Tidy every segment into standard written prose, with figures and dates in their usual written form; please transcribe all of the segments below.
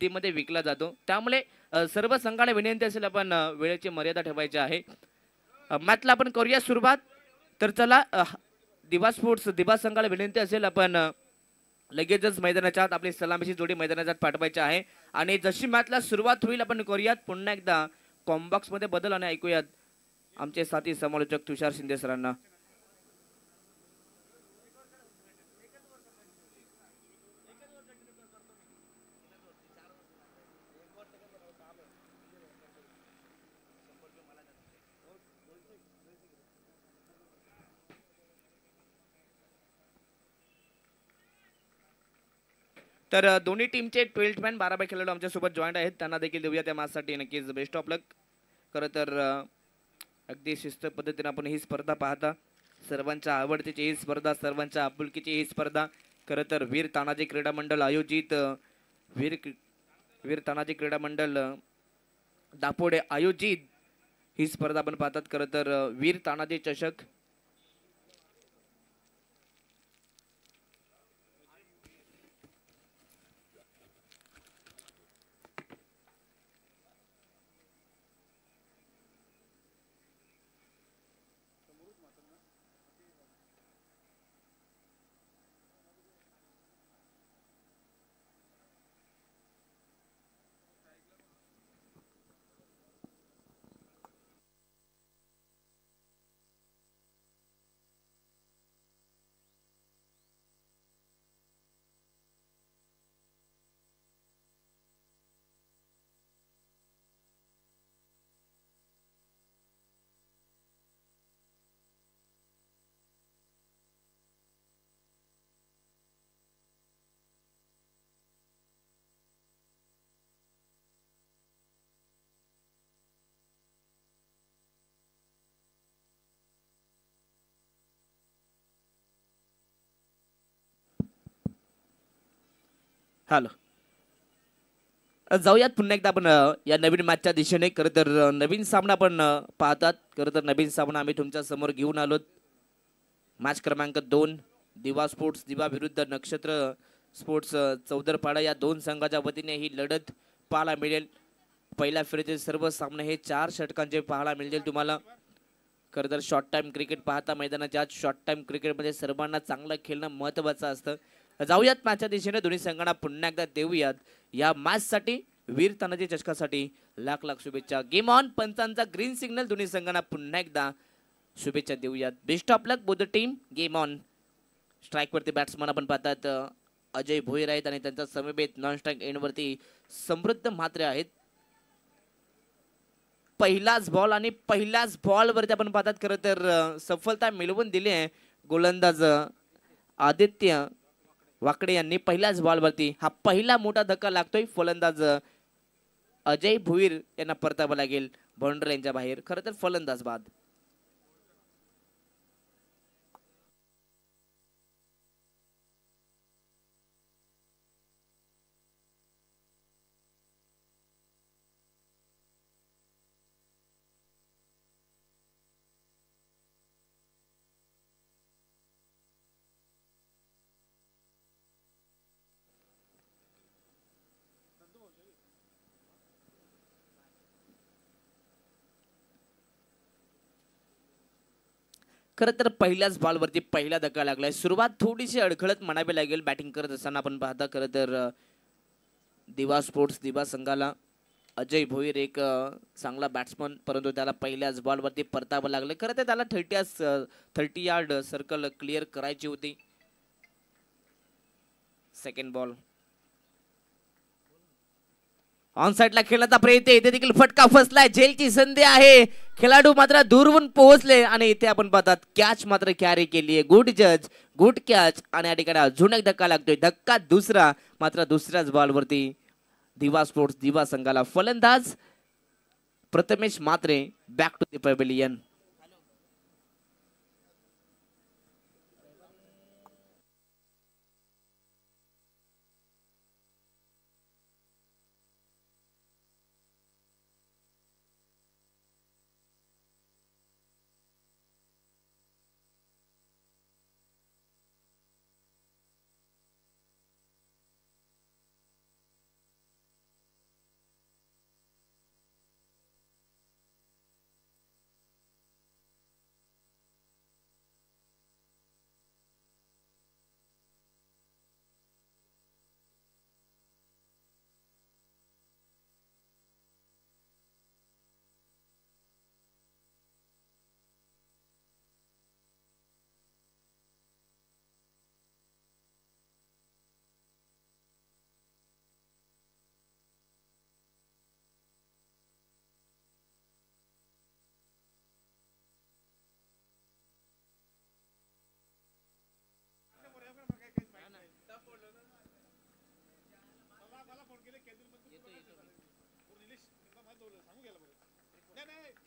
बुद्धीमध्ये विकला जातो. त्यामुळे सर्व संघाला विनंती असेल आपण वेळेची मर्यादा ठेवायची आहे. मॅचला आपण करूया सुरुवात. तर चला दिवा स्पोर्ट्स दिवा संघाला विनंती असेल आपण लगेचच मैदानाच्या आत आपली सलामीची जोडी मैदानाच्या आत पाठवायची आहे. आणि जशी मॅचला सुरुवात होईल आपण करूयात पुन्हा एकदा कॉम्बॉक्स मध्ये बदल आणि ऐकूयात आमचे साथी समालोचक तुषार शिंदे सरांना. तर दोन्ही टीमचे 12th मॅन 12 खेळाडू आमच्यासोबत जॉईंट आहेत. त्यांना देखील देऊया त्या मॅचसाठी नक्कीच बेस्ट ऑफ लक. खरं तर अगदी शिस्त पद्धतीने आपण ही स्पर्धा पाहता. सर्वांच्या आवडतीची ही स्पर्धा, सर्वांच्या आपुलकीची ही स्पर्धा. खरं तर वीर तानाजी क्रीडा मंडळ आयोजित वीर तानाजी क्रीडा मंडळ दापोडे आयोजित ही स्पर्धा आपण पाहतात. खरं तर वीर तानाजी चषक हॅलो जाऊयात पुन्हा एकदा आपण या नवीन मॅचच्या दिशेने. खरं तर नवीन सामना आपण पाहतात. खरं तर नवीन सामना आम्ही तुमच्या समोर घेऊन आलो. मॅच क्रमांक 2 दिवा स्पोर्ट्स दिवा विरुद्ध नक्षत्र स्पोर्ट्स चौदरपाडा या दोन संघाच्या वतीने ही लढत पाहायला मिळेल. पहिल्या फेरीचे सर्व सामने हे 4 षटकांचे पाहायला मिळतील तुम्हाला. खरं तर शॉर्ट टाइम क्रिकेट पाहता मैदानाच्या आत शॉर्ट टाइम क्रिकेटमध्ये सर्वांना चांगलं खेळणं महत्त्वाचं असतं. जाऊयात मॅचच्या दिशेने. दोन्ही संघांना पुन्हा एकदा देऊयात या मॅचसाठी वीर तानाजी चषकासाठी लाख लाख शुभेच्छा. Game on. पंचांचा ग्रीन सिग्नल. दोन्ही संघांना पुन्हा एकदा शुभेच्छा देऊयात. Best of luck both the team. गेम ऑन. स्ट्राईक वरती बॅट्समन आपण पाहतात अजय भोईर आहेत आणि त्यांचा समवेत नॉन स्ट्राईक एंड वरती समृद्ध म्हात्रे आहेत. पहिलाच बॉल आणि पहिल्याच बॉल वरती आपण पाहतात खरं तर सफलता मिळवून दिली आहे गोलंदाज आदित्य वाकडे यांनी. पहिल्याच बॉल वरती हा पहिला मोठा धक्का लागतोय. फलंदाज अजय भोईर यांना परतावं लागेल बाउंड्री लाईनच्या बाहेर. खरं तर फलंदाज बाद. खरं तर पहिल्याच बॉलवरती पहिला धक्का लागलाय. सुरुवात थोडीशी अडखळत म्हणावी लागेल बॅटिंग करत असताना आपण पाहता. खरं तर दिवा स्पोर्ट्स दिवा संघाला अजय भोईर एक चांगला बॅट्समन, परंतु त्याला पहिल्याच बॉलवरती परतावं लागलं. खरं तर त्याला 30 यार्ड सर्कल क्लिअर करायची होती. सेकंड बॉल ऑन साइडला खेळण्याचा प्रयत्न. इथे देखील फटका फसलाय. झेलची संधी आहे. खेळाडू मात्र दूरवरून पोहोचले आणि इथे आपण पाहतात कॅच मात्र कॅरी केली आहे. गुड जज, गुड कॅच. आणि या ठिकाणी अजून एक धक्का लागतोय. धक्का दुसरा. मात्र दुसऱ्याच बॉलवरती दिवा स्पोर्ट्स दिवा संघाला फलंदाज Prathamesh Matre back to the pavilion.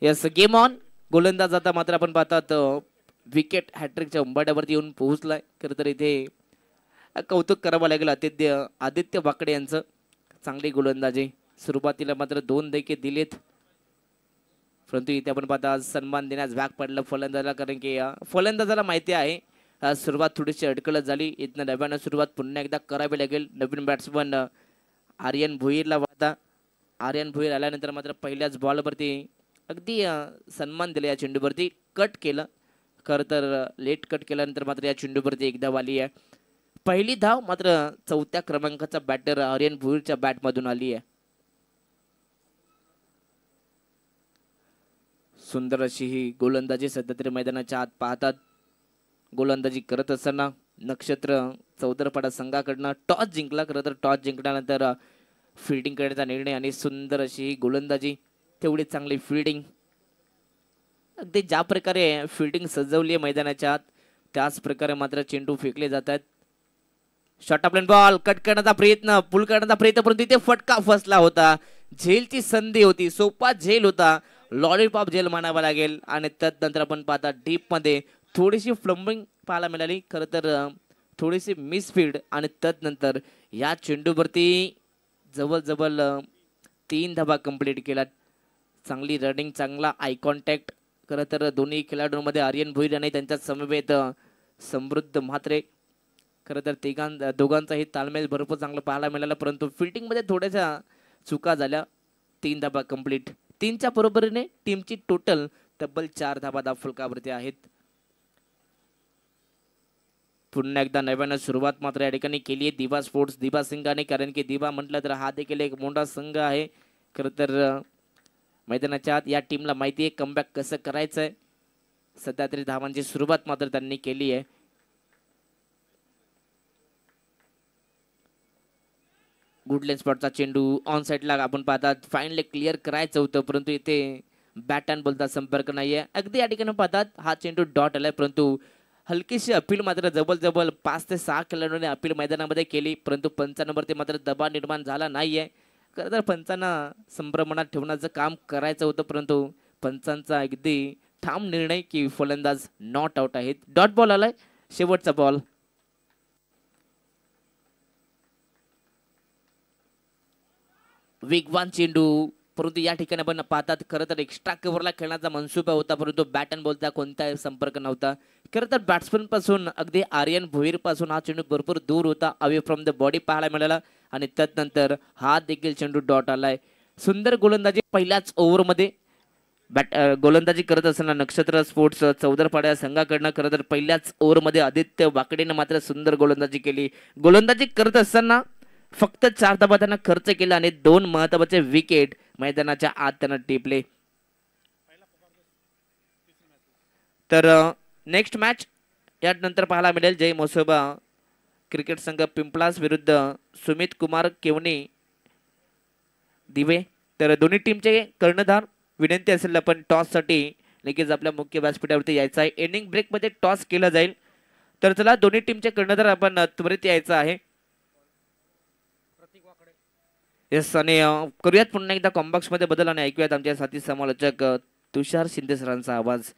Yes game on. गोलंदाज आता मात्र आपण पाहतात विकेट हॅट्रिकच्या उंबाड्यावरती येऊन पोहोचलाय. खरं तर इथे कौतुक करावं लागेल आदित्य वाकडे यांचं. चांगली गोलंदाजी. सुरुवातीला मात्र 2 देखील दिलेत, परंतु इथे आपण पाहता सन्मान देण्यास भाग पडलं फलंदाजाला, कारण की फलंदाजाला माहिती आहे सुरुवात थोडीशी अडकळत झाली. इथनं नव्यानं सुरुवात पुन्हा एकदा करावी लागेल. नवीन बॅट्समन आर्यन भोईरला वाहता. आर्यन भोईर आल्यानंतर मात्र पहिल्याच बॉलवरती अगदी सन्मान दिला या चेंडूवरती. कट केलं, खरं तर लेट कट केल्यानंतर मात्र या चेंडूवरती एक धाव आली आहे. पहिली धाव मात्र 4थ्या क्रमांकाचा बॅटर आर्यन भोईरच्या बॅटमधून आली आहे. सुंदर अशी ही गोलंदाजी सध्या तरी मैदानाच्या आत पाहतात. गोलंदाजी करत असताना नक्षत्र चौदरपाडा संघाकडनं टॉस जिंकला. खरं तर टॉस जिंकल्यानंतर फिल्डिंग करण्याचा निर्णय आणि सुंदर अशी ही गोलंदाजी, तेवढी चांगली फिल्डिंग. अगदी ज्या प्रकारे फिल्डिंग सजवली आहे मैदानाच्या आत त्याच प्रकारे मात्र चेंडू फेकले जातात. शॉर्ट ऑफ बॉल कट करण्याचा प्रयत्न, पुल करण्याचा प्रयत्न, परंतु तिथे फटका फसला होता. झेलची संधी होती, सोपा झेल होता, लॉलीपॉप झेल म्हणावा लागेल. आणि त्यानंतर आपण पाहता डीप मध्ये थोडीशी फ्लम्बिंग पाहायला मिळाली. खरं तर थोडीशी मिसफील्ड आणि त्यानंतर या चेंडूवरती जवळजवळ 3 धावा कंप्लीट केल्यात. चांगली रनिंग, चांगला आय कॉन्टॅक्ट. खरं तर दोन्ही खेळाडूंमध्ये आर्यन भोईर आणि त्यांच्या समवेत समृद्ध म्हात्रे. खरं तर दोघांचाही ताळमेळ भरपूर चांगलं पाहायला मिळाला, परंतु फिल्डिंगमध्ये थोड्याशा चुका झाल्या. 3 धावा कंप्लीट. 3च्या बरोबरीने टीमची टोटल तब्बल 4 धावा धावफलकावरती आहेत. पुन्हा एकदा नव्यानं सुरुवात मात्र या ठिकाणी केली आहे दिवा स्पोर्ट्स दिवा संघाने, कारण की दिवा म्हटलं तर हा देखील एक मोठा संघ आहे. खरं तर मैदानाच्या आत या टीमला माहिती आहे कमबॅक कसं करायचं आहे. सध्या तरी धावांची सुरुवात मात्र त्यांनी केली आहे. गुडलेन स्पॉटचा चेंडू ऑन साईडला आपण पाहतात फाईनली क्लिअर करायचं होतं, परंतु इथे बॅट अँड बॉलचा संपर्क नाहीये. अगदी या ठिकाणी पाहतात हा चेंडू डॉट आलाय, परंतु हलकीशी अपील मात्र जवळजवळ 5 ते 6 खेळाडूंनी अपील मैदानामध्ये केली, परंतु पंचांवरती मात्र दबाव निर्माण झाला नाहीये. खरं तर पंचांना संभ्रमणात ठेवण्याचं काम करायचं होतं, परंतु पंचांचा अगदी ठाम निर्णय की फलंदाज नॉट आउट आहेत. डॉट बॉल आलाय, शेवटचा बॉल. वेगवान चेंडू, परंतु या ठिकाणी आपण पाहतात खरं तर एक्स्ट्रा कव्हरला खेळण्याचा मनसुबा होता, परंतु बॅट अँड बॉलचा कोणताही संपर्क नव्हता. खरं तर बॅट्समन पासून अगदी आर्यन भोईर पासून हा चेंडू भरपूर दूर होता, अवे फ्रॉम द बॉडी पाहायला मिळाला. आणि त्यानंतर हा देखील चेंडू डॉट आलाय. सुंदर गोलंदाजी पहिल्याच ओव्हरमध्ये गोलंदाजी करत असताना नक्षत्र स्पोर्ट्स चौदरपाड्या संघाकडनं खरं तर पहिल्याच ओव्हरमध्ये आदित्य वाकडेनं मात्र सुंदर गोलंदाजी केली. गोलंदाजी करत असताना फक्त 4 धावा त्यांना खर्च केला आणि 2 महत्वाचे विकेट मैदानाच्या आत त्यांना टिपले. तर नेक्स्ट मॅच यानंतर पाहायला मिळेल जय मोसोबा क्रिकेट संघ पिंपलास विरुद्ध सुमित कुमार केवणे दिवे. तर दोन्ही टीमचे कर्णधार विनंती असेल आपण टॉससाठी लगेच आपल्या मुख्य व्यासपीठावरती यायचं आहे. इनिंग ब्रेकमध्ये टॉस केला जाईल, तर चला दोन्ही टीमचे कर्णधार आपण त्वरित यायचं आहे. येस, आणि करूयात पुन्हा एकदा कॉम्बॉक्स मध्ये बदल आणि ऐकूयात आमच्या साथी समालोचक तुषार शिंदे सरांचा आवाज.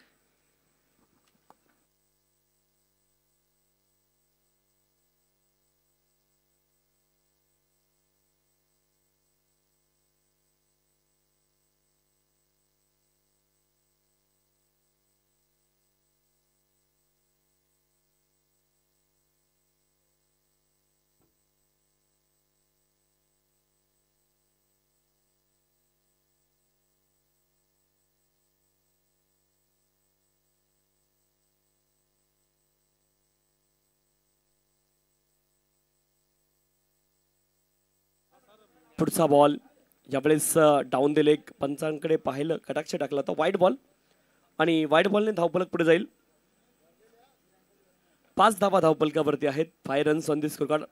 पुढचा बॉल यावेळेस डाऊन दिले, पंचांकडे पाहिलं, कटाक्ष टाकला तर वाईट बॉल, आणि वाईट बॉलने धावफलक पुढे जाईल. 5 धावा धावफलकावरती आहेत. 5 runs on the score card.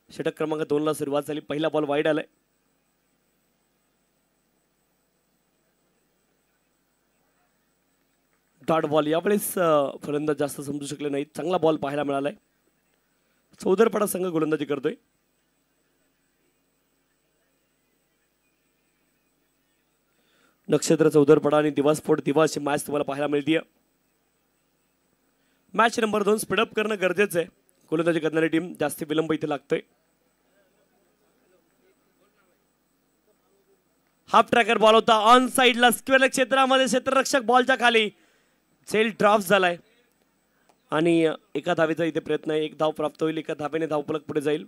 षटक क्रमांक 2 ला सुरुवात झाली. पहिला बॉल वाईड आलाय. Dot ball. यावेळेस फलंदाज जास्त समजू शकले नाहीत. चांगला बॉल पाहायला मिळालाय. चौदरपाडा संघ गोलंदाजी करतोय. नक्षत्र चौदरपडा आणि दिवा स्फोट दिवा अशी मॅच तुम्हाला पाहायला मिळते. मॅच नंबर 2 स्पीडअप करणं गरजेचं आहे. गोलंदाजी करणारी टीम जास्त विलंब इथे लागतोय. हाफ ट्रॅकर बॉल होता ऑन साइडला स्क्वेअर क्षेत्रामध्ये क्षेत्ररक्षक बॉलच्या खाली झेल ड्रॉप झालाय आणि एका धावेचा इथे प्रयत्न आहे. एक धाव प्राप्त होईल. एका धावेने धावफलक पुढे जाईल.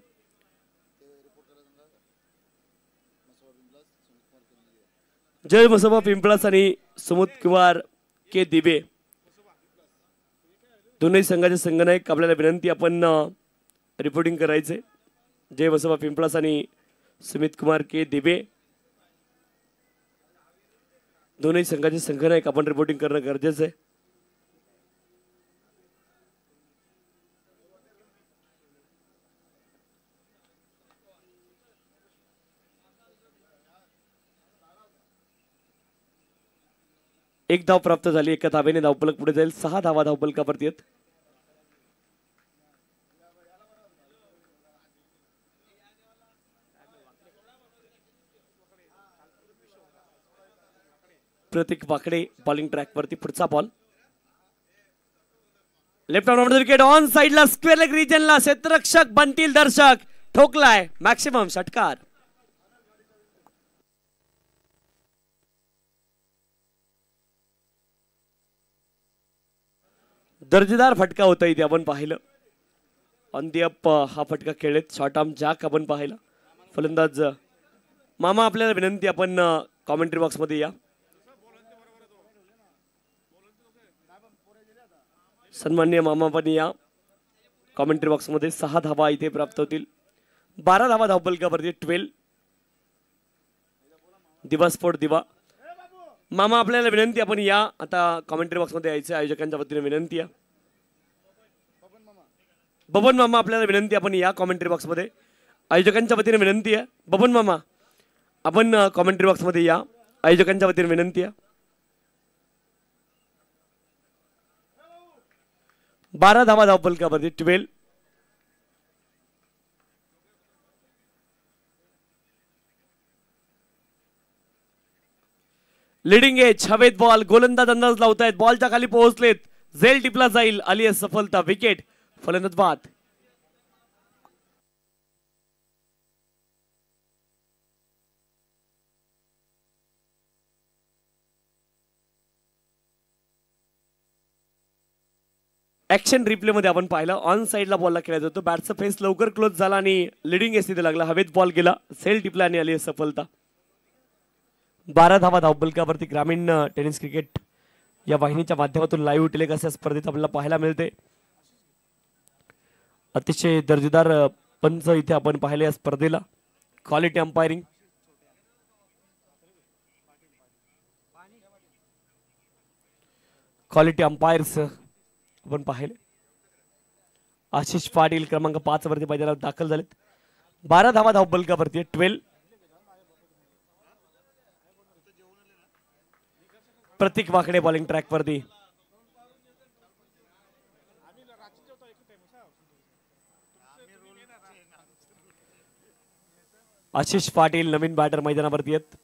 जय मसोबा पिंपळास आणि सुमुत कुमार के दिबे दोन्ही संघाचे संघनायक आपल्याला विनंती आपण रिपोर्टिंग करायचे. जय मसोबा पिंपळास आणि सुमित कुमार के दिबे दोन्ही संघाचे संघनायक आपण रिपोर्टिंग करणं गरजेचं आहे. एक धाव प्राप्त झाली. एका धावेने धावफलक पुढे जाईल. 6 धावा धावफलकावरती आहेत. प्रतीक वाकडे बॉलिंग ट्रॅक वरती. पुढचा ball left arm wicket on साइडला स्क्वेअर लेग रिजनला क्षेत्ररक्षक बनतील दर्शक ठोकलाय मॅक्सिमम षटकार. दर्जेदार फटका होता इथे आपण पाहिलं. ऑन दी अप हा फटका खेळत शॉर्ट आर्म जॅक आपण पाहिला. फलंदाज मामा आपल्याला विनंती आपण कॉमेंट्री बॉक्स मध्ये या. सन्माननीय मामा पण या कॉमेंट्री बॉक्स मध्ये. 6 धावा इथे प्राप्त होतील. 12 धावा धावफलकावरती. 12 दिवा स्फोट दिवा. मामा आपल्याला विनंती आपण या आता कॉमेंट्री बॉक्स मध्ये यायचं. आयोजकांच्या वतीने विनंती आहे. बबन मामा आपल्याला विनंती आपण या कॉमेंट्री बॉक्स मध्ये. आयोजकांच्या वतीने विनंती आहे. बबन मामा आपण कॉमेंट्री बॉक्स मध्ये या. आयोजकांच्या वतीने विनंती आहे. 12 धावा धावफलकावरती. 12 लीडिंग एज हवेत बॉल. गोलंदाज अंदाज लावतायत. बॉलच्या खाली पोहोचलेत. झेल टिपला जाईल. आली आहे सफलता. विकेट. फलंदाज बाद. ऍक्शन रिप्ले मध्ये आपण पाहिलं ऑन साइडला बॉलला खेळायचा होतो. बॅटचा फेस लवकर क्लोज झाला आणि लीडिंग एज तिथे लागला. हवेत बॉल गेला. झेल टिपला आणि आली आहे सफलता. 12 धावा धावफलकावरती. ग्रामीण टेनिस क्रिकेट या वाहिनीच्या माध्यमातून लाईव्ह टेलिकास्ट या स्पर्धेत आपल्याला पाहायला मिळते. अतिशय दर्जेदार पंच इथे आपण पाहिले या स्पर्धेला. Quality umpiring. क्वालिटी अंपायर्स आपण पाहिले. आशिष पाटील क्रमांक 5 वरती मैदानात दाखल झालेत. 12 धावा धावफलकावरती. 12 प्रतीक वाकडे बॉलिंग ट्रॅक वरती. आशिष पाटील नवीन बॅटर मैदानावरती आहेत.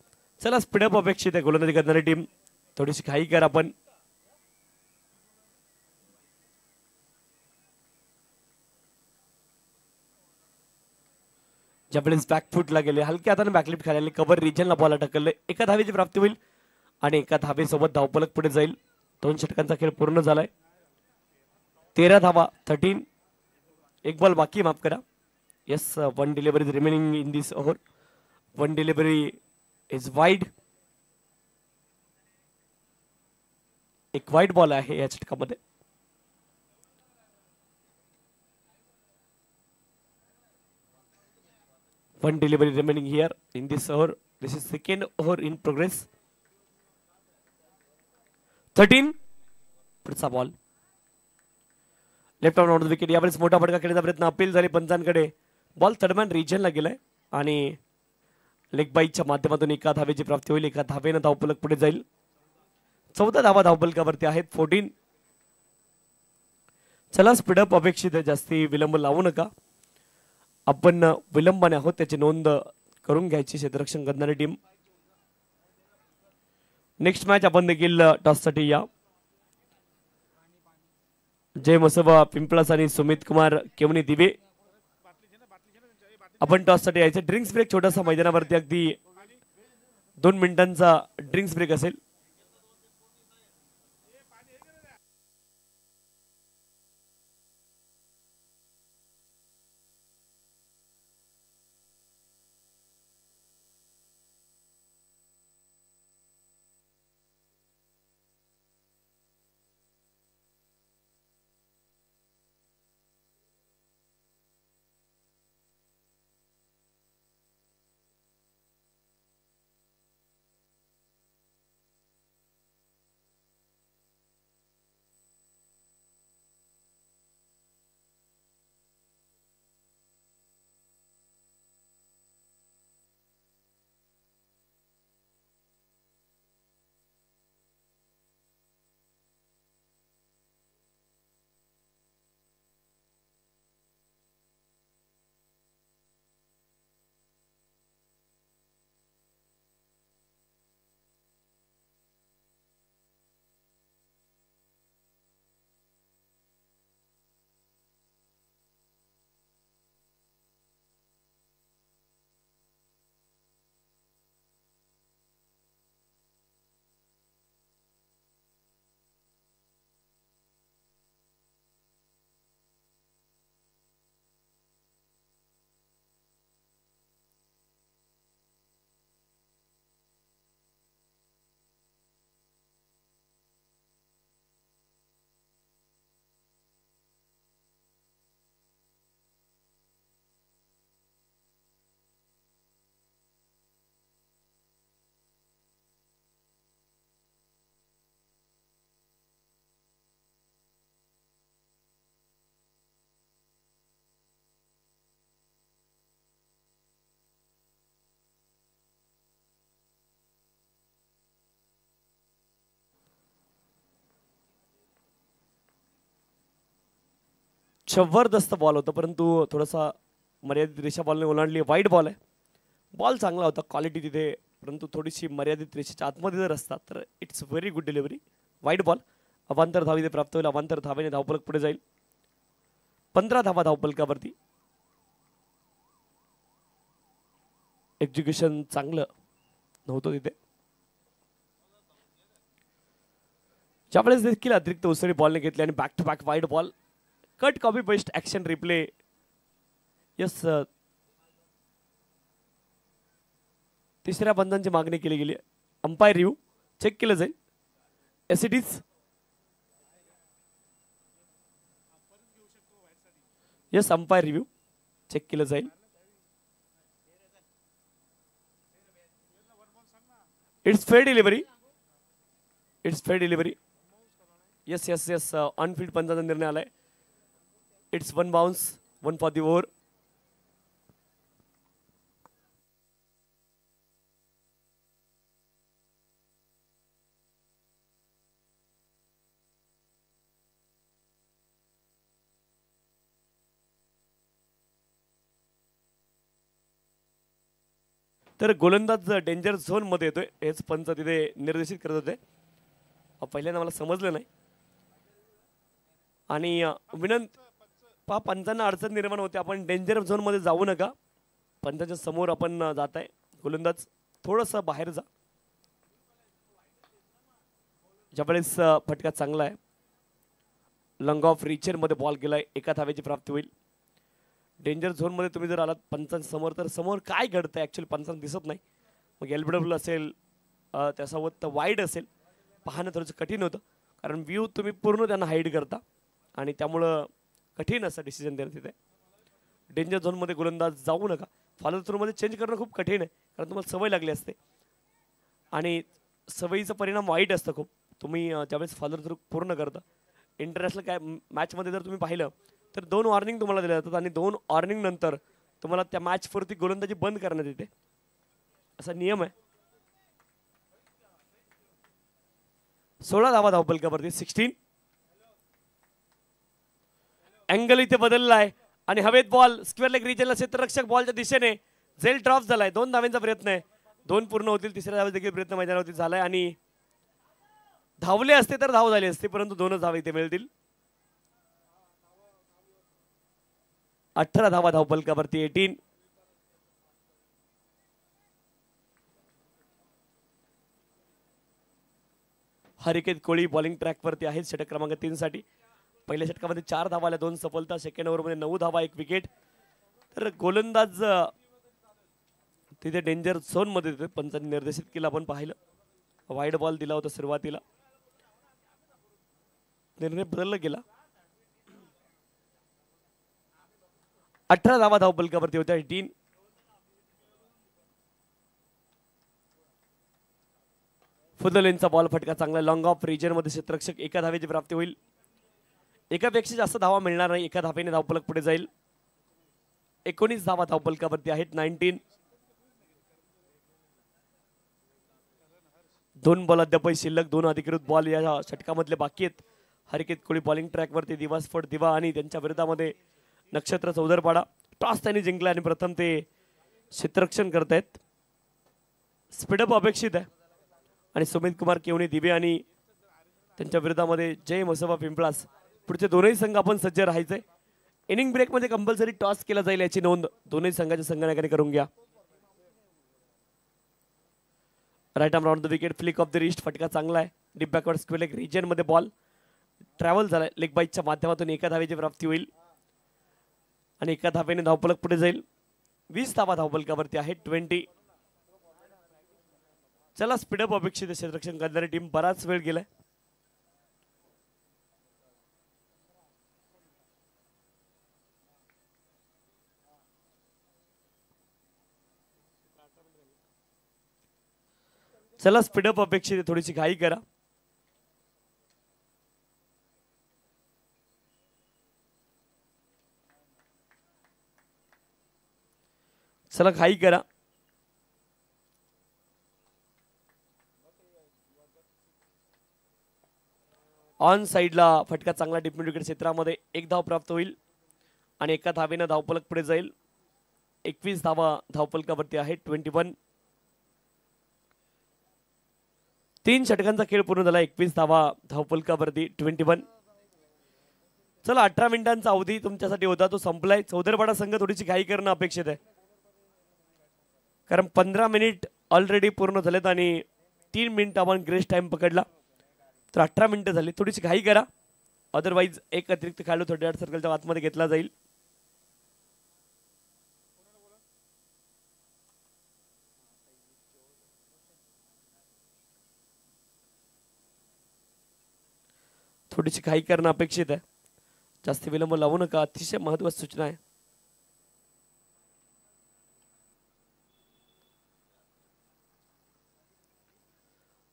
चला स्पीडअप अपेक्षित आहे. गोलंदाजी करणारी टीम थोडीशी घाई कर आपण. ज्यावेळेस बॅकफुटला गेले हलक्या हाताने बॅकलिफ्ट खाली कव्हर रिजनला बॉल ढकलले. एका धावेची प्राप्ती होईल आणि एका धावेसोबत धावफलक पुढे जाईल. 2 षटकांचा खेळ पूर्ण झालाय. 13 धावा. 13. एक बॉल बाकी. माफ करा. Yes 1 delivery remaining in this over. 1 delivery is wide. एक वाईड बॉल आहे या षटकामध्ये. One delivery remaining here in this over. This is second over in progress. 13. पुढचा बॉल. Left arm wicket. यावेळेस मोठा फटका खेळण्याचा प्रयत्न अपील झाली पंचांकडे. बॉल थर्डमॅन रिजनला गेलाय आणि लेग बाईकच्या माध्यमातून एका धावेची प्राप्ती होईल. एका धावेनं धावफलक पुढे जाईल. 14 धावा धावफलकावरती आहेत. 14. चला स्पीडअप अपेक्षित आहे. जास्ती विलंब लावू नका. आपण विलंबाने आहोत त्याची नोंद करून घ्यायची क्षेत्ररक्षण करणारी टीम. नेक्स्ट मॅच आपण देखील टॉससाठी या. जय मसोबा पिंपळस आणि सुमित कुमार केवनी दिवे आपण टॉससाठी यायचं. ड्रिंक्स ब्रेक छोटासा मैदानावरती अगदी 2 मिनिटांचा ड्रिंक्स ब्रेक असेल. जबरदस्त बॉल होता परंतु थोडासा मर्यादित रेषा बॉलने ओलांडली. वाईट बॉल आहे. बॉल चांगला होता क्वालिटी तिथे परंतु थोडीशी मर्यादित रेषेच्या आतमध्ये जर असतात तर इट्स व्हेरी गुड डिलिव्हरी. वाईट बॉल अवांतर धाव इथे प्राप्त होईल. अवांतर धावेने धावफलक पुढे जाईल. 15 धावा धावफलकावरती. एक्झिक्युशन चांगलं नव्हतं तिथे. ज्यावेळेस देखील अतिरिक्त उसळी बॉलने घेतली आणि back to back wide ball. Cut copy paste action replay. Yes तिसऱ्या बंधांची मागणी केली गेली. अंपायर रिव्ह्यू चेक केलं जाईल. As it is yes umpire review check केलं जाईल. It's fair delivery. It's fair delivery. Yes yes yes on field पंचाचा निर्णय आलाय. It's 1 bounce 1 for the over. तर गोलंदाज डेंजर झोन मध्ये येतोय हेच पंच तिथे निर्देशित करत होते. पहिल्यांदा मला समजलं नाही आणि पंचांना अडचण निर्माण होते. आपण डेंजर झोन मध्ये जाऊ नका. पंचाच्या समोर आपण जात आहे. गोलंदाज थोडंसं बाहेर जा. ज्यावेळेस फटका चांगला आहे. लंग ऑफ रिचर मध्ये बॉल गेलाय. एका धावेची प्राप्ती होईल. डेंजर झोन मध्ये तुम्ही जर आलात पंचांच्या समोर तर समोर काय घडतंय ऍक्च्युअली पंचांना दिसत नाही. मग एलबीडब्ल्यू असेल त्यासोबत वाईड असेल पाहणं थोडंसं कठीण होतं कारण व्ह्यू तुम्ही पूर्ण त्यांना हाईड करता आणि त्यामुळं कठीण असं डिसिजन देणं तिथे. डेंजर झोनमध्ये गोलंदाज जाऊ नका. फॉलो थ्रूमध्ये चेंज करणं खूप कठीण आहे कारण तुम्हाला सवय लागली असते आणि सवयीचा परिणाम वाईट असतं खूप. तुम्ही ज्यावेळेस फॉलो थ्रू पूर्ण करता इंटरनॅशनल काय मॅचमध्ये जर तुम्ही पाहिलं तर 2 वॉर्निंग तुम्हाला दिल्या जातात आणि 2 वॉर्निंग नंतर तुम्हाला त्या मॅचवरती गोलंदाजी बंद करण्यात येते. असा नियम आहे. 16 धावा धावफलकावरती. 16 अँगल इथे बदलला आहे आणि हवेत बॉल स्क्वेअर लेग रिजनला क्षेत्ररक्षक बॉलच्या दिशेने झेल ड्रॉप झालाय. 2 धावांचा प्रयत्न आहे. 2 पूर्ण होतील. तिसऱ्या धावेचा देखील प्रयत्न मैदानावरती झालाय आणि धावले असते तर धाव झाली असते, परंतु 2च धावा इथे मिळतील. 18 धावा धावफलकावरती 18. हरिकेत कोळी बॉलिंग ट्रॅकवरती आहेत षटक क्रमांक 3 साठी. पहिल्या षटकामध्ये 4 धावा आल्या, 2 सफलता. सेकंड ओव्हरमध्ये 9 धावा, 1 विकेट. तर गोलंदाज तिथे डेंजर झोन मध्ये होते, पंचांनी निर्देशित केलं. आपण पाहिलं वाईड बॉल दिला होता सुरुवातीला, निर्णय बदलला गेला. 18 धावा धावफलकावरती होत्या. 18. फुदलेनचा बॉल फटका चांगला लॉंग ऑफ रिजन मध्ये क्षेत्ररक्षक. एका धावेची प्राप्ती होईल. एकापेक्षा जास्त धावा मिळणार नाही, एका धावेने धावफलक पुढे जाईल. 19 धावा धावफलकावरती आहेत. 19. 2 बॉल अद्याप शिल्लक. 2 अधिकृत बॉल या षटकामधले बाकी आहेत. हरिकेत कोळी बॉलिंग ट्रॅकवरती. दिवा स्फोट दिवा आणि त्यांच्या विरोधामध्ये नक्षत्र चौदरपाडा. टॉस त्यांनी जिंकला आणि प्रथम ते क्षेत्ररक्षण करतायत. स्पीडअप अपेक्षित आहे. आणि सुमित कुमार केवणे दिवे आणि त्यांच्या विरोधामध्ये जय मसोबा पिंपळास. पुढचे दोनही संघ आपण सज्ज राहायचंय. इनिंग ब्रेक मध्ये कंपल्सरी टॉस केला जाईल याची नोंद दोन्ही संघाच्या संघनायकाने करून घ्या. Right arm round the wicket. Flick off the wrist. फटका चांगला आहे. Deep backward square leg region मध्ये बॉल ट्रॅव्हल झालाय. लेग बाईटच्या माध्यमातून एका धावेची प्राप्ती होईल आणि एका धावेने धावफलक पुढे जाईल. 20 धावा धावफलकावरती आहेत. 20. चला स्पीडअप अपेक्षित क्षेत्ररक्षण करणारी टीम. बराच वेळ गेलाय. चला स्पीडअप अपेक्षित, थोडीशी घाई करा. चला घाई करा. ऑन साइडला फटका चांगला डीप मिड विकेट क्षेत्रामध्ये. 1 धाव प्राप्त होईल आणि एका धावेनं धावफलक पुढे जाईल. 21 धावा धावफलकावरती आहेत. 21. 3 षटकांचा खेळ पूर्ण झाला. 21 धावा धावफलकावरती. 21. चला 18 मिनिटांचा अवधी तुमच्यासाठी होता, तो संपलाय. चौदरपाडा संघ थोडीशी घाई करणं अपेक्षित आहे, कारण 15 मिनिट ऑलरेडी पूर्ण झालेत आणि 3 मिनिट आपण ग्रेस टाइम पकडला, तर 18 मिनिटं झाली. थोडीशी घाई करा, अदरवाईज एक अतिरिक्त खेळाडू 38 सर्कलच्या आतमध्ये घेतला जाईल. थोडीशी घाई करणं अपेक्षित आहे. जास्त विलंब लावू नका. अतिशय महत्त्वाची सूचना आहे.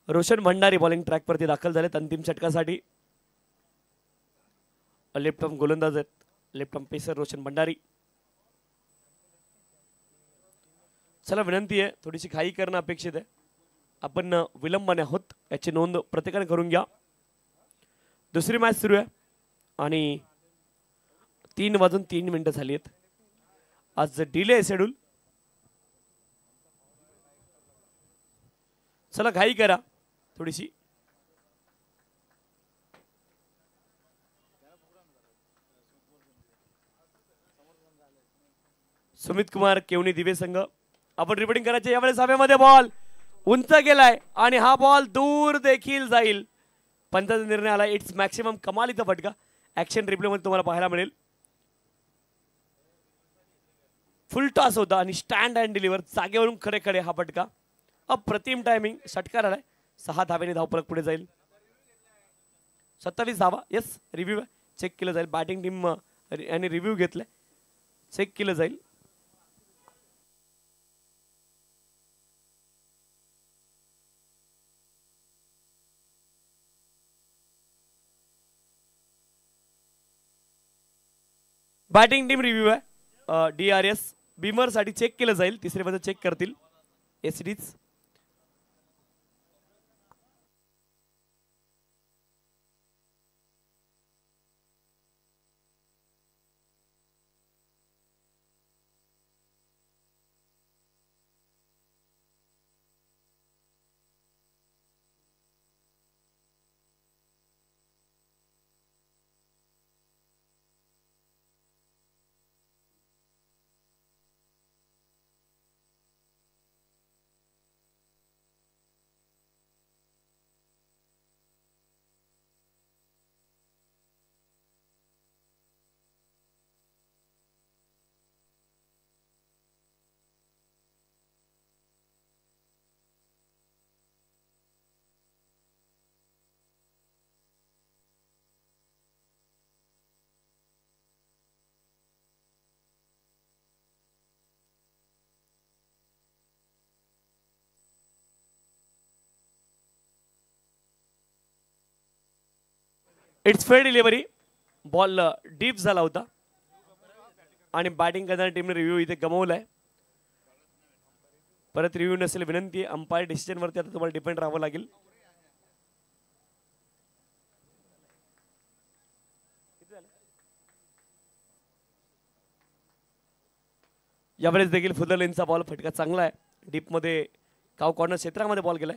रोशन भंडारी बॉलिंग ट्रॅक वरती दाखल झालेत अंतिम षटकासाठी. लेफ्ट आर्म गोलंदाज आहेत. Left arm pacer Roshan Bhandari. चला विनंती आहे, थोडीशी घाई करणं अपेक्षित आहे. आपण विलंबाने आहोत याची नोंद प्रत्येकाने करून घ्या. दुसरी मॅच सुरू आहे आणि 3:03 झाली आहेत. आज डिले आहे शेड्यूल. चला घाई करा थोडीशी. सुमित कुमार केवणी दिवे संघ. आपण रिपोर्टिंग करायचे. यावेळेस हवेमध्ये बॉल उंच गेलाय आणि हा बॉल दूर देखील जाईल. पंचाचा निर्णय आला. It's maximum. कमालीचा फटका ऍक्शन रिप्ले मध्ये तुम्हाला पाहायला मिळेल. फुल टॉस होता आणि स्टँड अँड डिलिव्हर जागेवरून खडे खडे हा फटका. अप्रतिम टायमिंग. षटकार आलाय. 6 धावेने धावफलक पुढे जाईल. 27 धावा. येस, रिव्ह्यू चेक केलं जाईल. बॅटिंग टीम आणि रिव्ह्यू घेतलाय, चेक केलं जाईल. बॅटिंग टीम रिव्ह्यू आहे. DRS बीमर साठी चेक केलं जाईल. तिसरे मध्ये चेक करतील एसडीच. It's fair delivery. Ball deep झाला होता आणि बॅटिंग करणाऱ्या टीमने रिव्ह्यू इथे गमावलाय. परत रिव्ह्यू नसेल विनंती. अंपायर डिसिजन वरती आता तुम्हाला डिपेंड राहावं लागेल. यावेळेस देखील फुदर लेनचा बॉल फटका चांगला आहे. डीपमध्ये काव कॉर्नर क्षेत्रामध्ये बॉल गेलाय.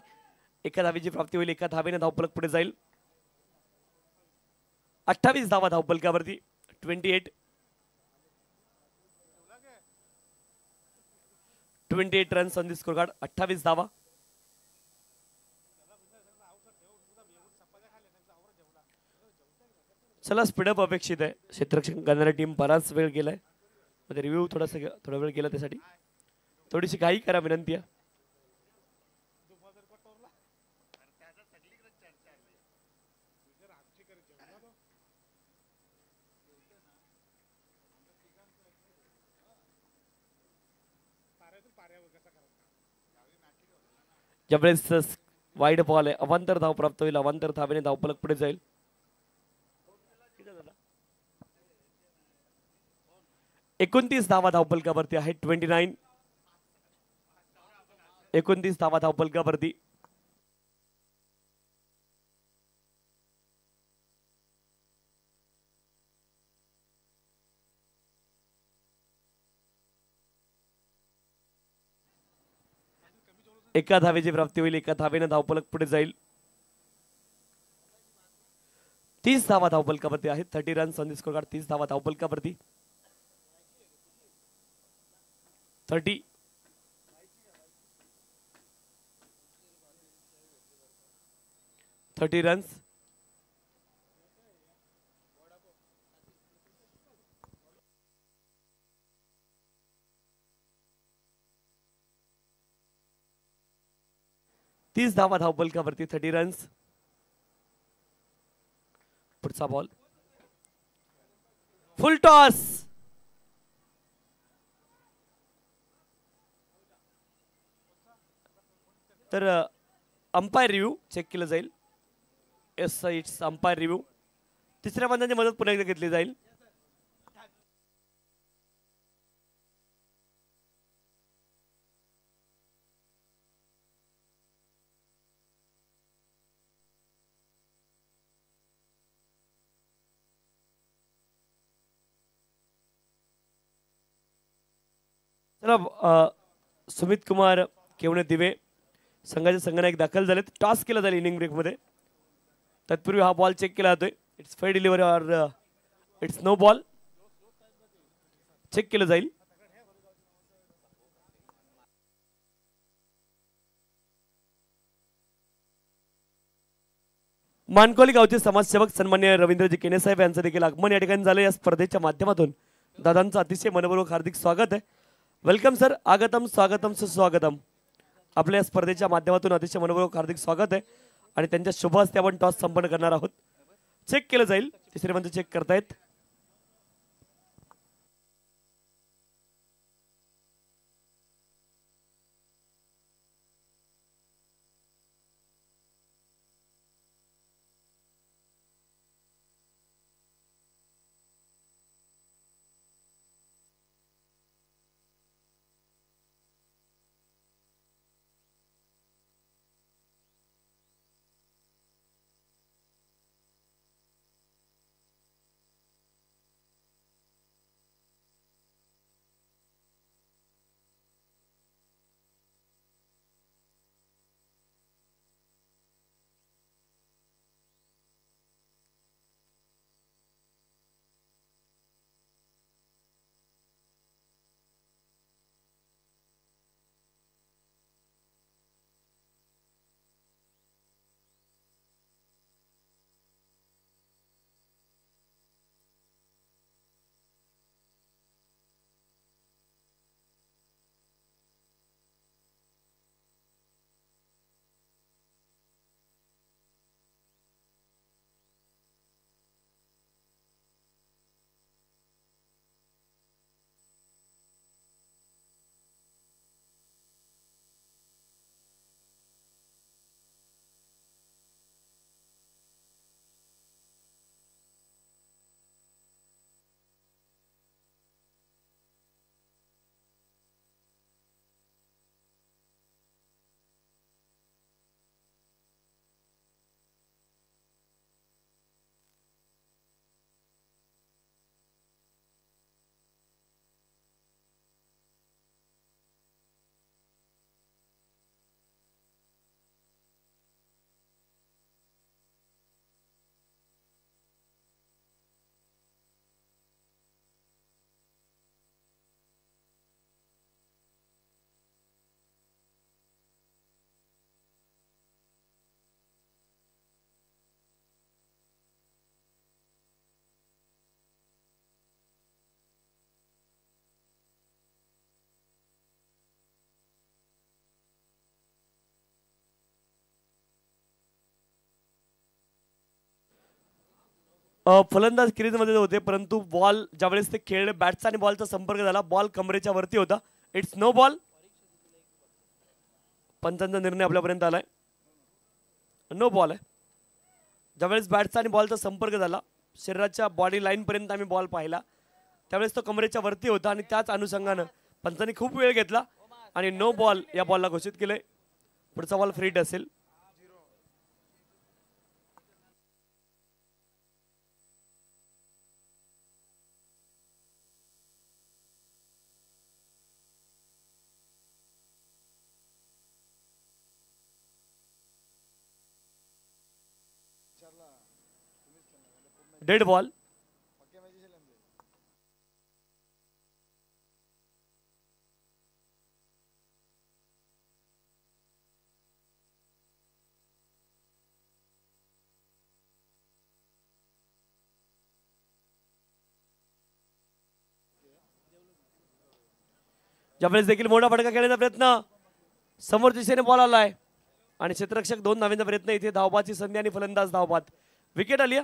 एका धावेची प्राप्ती होईल. एका धावेने धावफलक पुढे जाईल. 28 धावा धावफलकावरती. 28 runs on the score card. 28 धावा. चला स्पीडअप अपेक्षित आहे. क्षेत्ररक्षण करणारी टीम बराच वेळ गेलाय. मध्ये रिव्ह्यू थोडा वेळ गेला. त्यासाठी थोडीशी घाई करा विनंती आहे. ज्यावेळेस वाईड बॉल आहे. अवांतर धाव प्राप्त होईल. अवांतर धावेने धावफलक पुढे जाईल. 29 धावा धावफलकावरती आहे. 29 धावा धावफलकावरती. एका धावेची प्राप्ती होईल. एका धावेने धावफलक पुढे जाईल. 30 धावा धावफलकावरती आहेत. 30 runs on the score card. 30 धावा धावफलकावरती. 30 रन्स. तीस धावा धावफलकावरती. 30 रन्स. पुढचा बॉल फुल टॉस. तर अंपायर रिव्ह्यू चेक केलं जाईल. Yes it's umpire review. तिसऱ्या बंधाची मदत पुन्हा एकदा घेतली जाईल. चला सुमित कुमार केवणे दिवे संघाचे संघनायक दाखल झालेत. टॉस केला जाईल इनिंग ब्रेक मध्ये. तत्पूर्वी हा बॉल चेक केला जातोय. It's fair delivery or it's no ball. Check केलं जाईल. मानकोली गावचे समाजसेवक सन्मान्य रवींद्रजी केने साहेब यांचं देखील आगमन या ठिकाणी झालं. या स्पर्धेच्या माध्यमातून दादांचं अतिशय मनपूर्वक हार्दिक स्वागत आहे. Welcome sir. आगतम स्वागतम सुस्वागतम. आपल्या स्पर्धेच्या माध्यमातून अतिशय मनपूर्वक हार्दिक स्वागत आहे. आणि त्यांच्या शुभ हस्ते आपण टॉस संपन्न करणार आहोत. चेक केलं जाईल. तिसरे बंद चेक करतायत. फलंदाज क्रीजमध्ये होते, परंतु बॉल ज्यावेळेस ते खेळले बॅटचा आणि बॉलचा संपर्क झाला, बॉल कमरेच्या वरती होता. It's no ball. पंचांचा निर्णय आपल्यापर्यंत आलाय, नो बॉल आहे. ज्यावेळेस बॅटचा आणि बॉलचा संपर्क झाला, शरीराच्या बॉडी लाईन पर्यंत आम्ही बॉल पाहिला, त्यावेळेस तो कमरेच्या वरती होता आणि त्याच अनुषंगानं पंचांनी खूप वेळ घेतला आणि नो बॉल या बॉलला घोषित केलंय. पुढचा बॉल फ्रीट असेल. Dead ball. ज्यावेळेस देखील मोठा फटका खेळण्याचा प्रयत्न, समोर दिशेने बॉल आलाय आणि क्षेत्ररक्षक 2 धावांचा प्रयत्न, इथे धावबाची संधी आणि फलंदाज धावबाद. विकेट आली.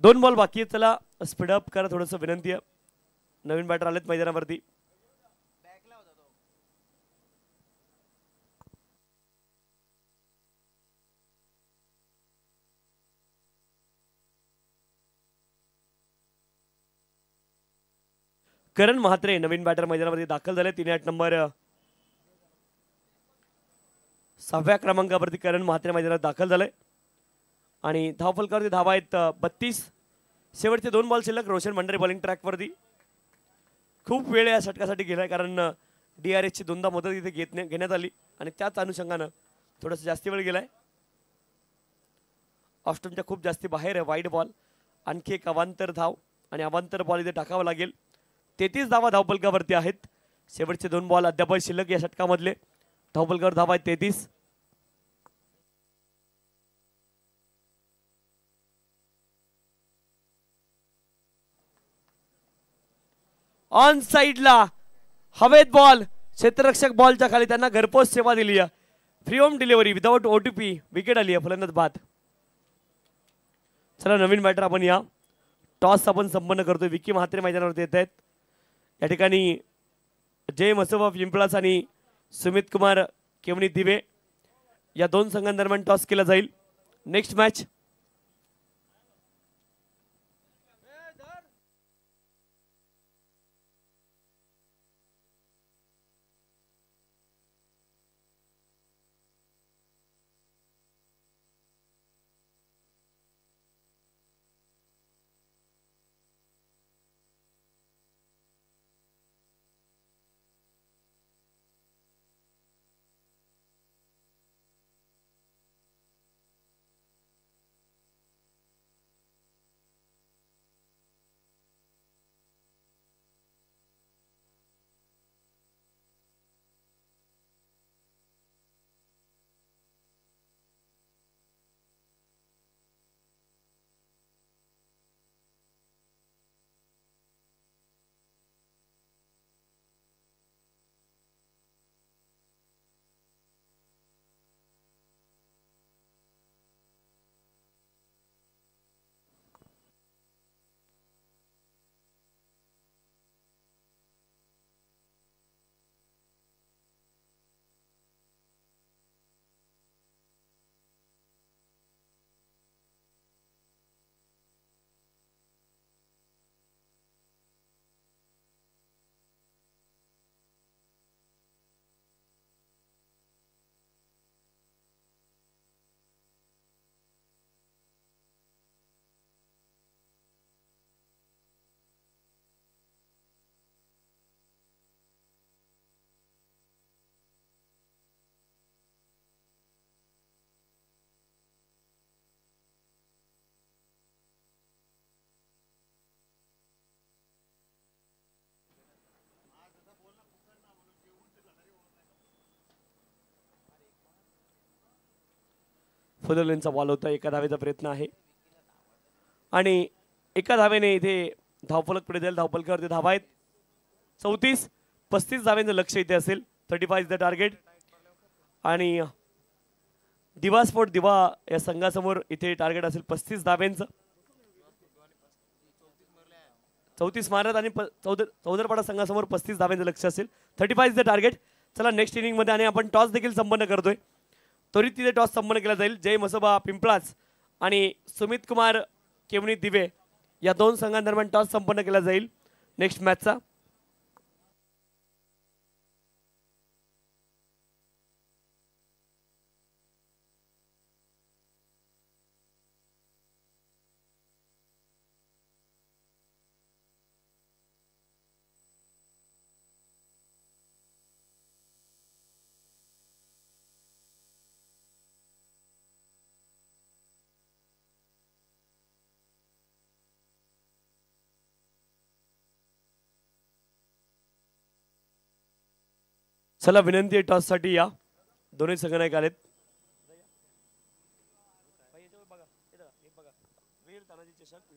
दोन बॉल बाकी आहेत, चला स्पीडअप करा थोडंसं, विनंती आहे. नवीन बॅटर आलेत मैदानावरती. करण म्हात्रे नवीन बॅटर मैदानावरती दाखल झाले. 3 नंबर 6व्या क्रमांकावरती करण म्हात्रे मैदानात दाखल झाले आणि धावफलकावरती धावा आहेत 32. शेवटचे 2 बॉल शिल्लक. रोशन भंडारी बॉलिंग ट्रॅकवरती. खूप वेळ या षटकासाठी गेलाय, कारण DRSची 2दा मुदत इथे घेण्यात आली आणि त्याच अनुषंगानं थोडंसं जास्ती वेळ गेलाय. ऑस्ट्रमच्या खूप जास्ती बाहेर आहे. वाईड बॉल, आणखी एक अवांतर धाव आणि अवांतर बॉल इथे टाकावा लागेल. 33 धावा धावफलकावरती आहेत. शेवटचे 2 बॉल अद्याप शिल्लक या षटकामधले. धावफलकावर धावा आहेत 33. ऑन साइडला हवेत बॉल, क्षेत्ररक्षक बॉलच्या खाली, त्यांना घरपोच सेवा दिली आहे. Free home delivery without OTP. Wicket आली आहे. फलंदाज बाद. चला नवीन बॅटर आपण या. टॉस आपण संपन्न करतोय. विकी म्हात्रे मैदानावरती येत आहेत. या ठिकाणी जय मसोबा पिंपळास आणि सुमित कुमार केवणी दिवे या 2 संघांदरम्यान टॉस केला जाईल. नेक्स्ट मॅच फुललेंचा बॉल होता, एका धावेचा प्रयत्न आहे आणि एका धावेने इथे धावफलक पुढे जाईल. धावफलकावरती धावा आहेत 34-35 धावेंचं लक्ष इथे असेल. 35 इज द टार्गेट आणि दिवा स्पोर्ट दिवा या संघासमोर इथे टार्गेट असेल 35 धावेंचं. 34 मारत आणि चौदरपाडा संघासमोर 35 धावेंचं लक्ष असेल. 35 इज द टार्गेट. चला नेक्स्ट इनिंग मध्ये आणि आपण टॉस देखील संपन्न करतोय. त्वरित तिथे टॉस संपन्न केला जाईल. जय मसोबा पिंपळाच आणि सुमित कुमार केवणी दिवे या दोन संघांदरम्यान टॉस संपन्न केला जाईल नेक्स्ट मॅचचा. चला विनंती आहे टॉस साठी या. दोन्ही संघनायक आलेत. वीर तानाजी चषक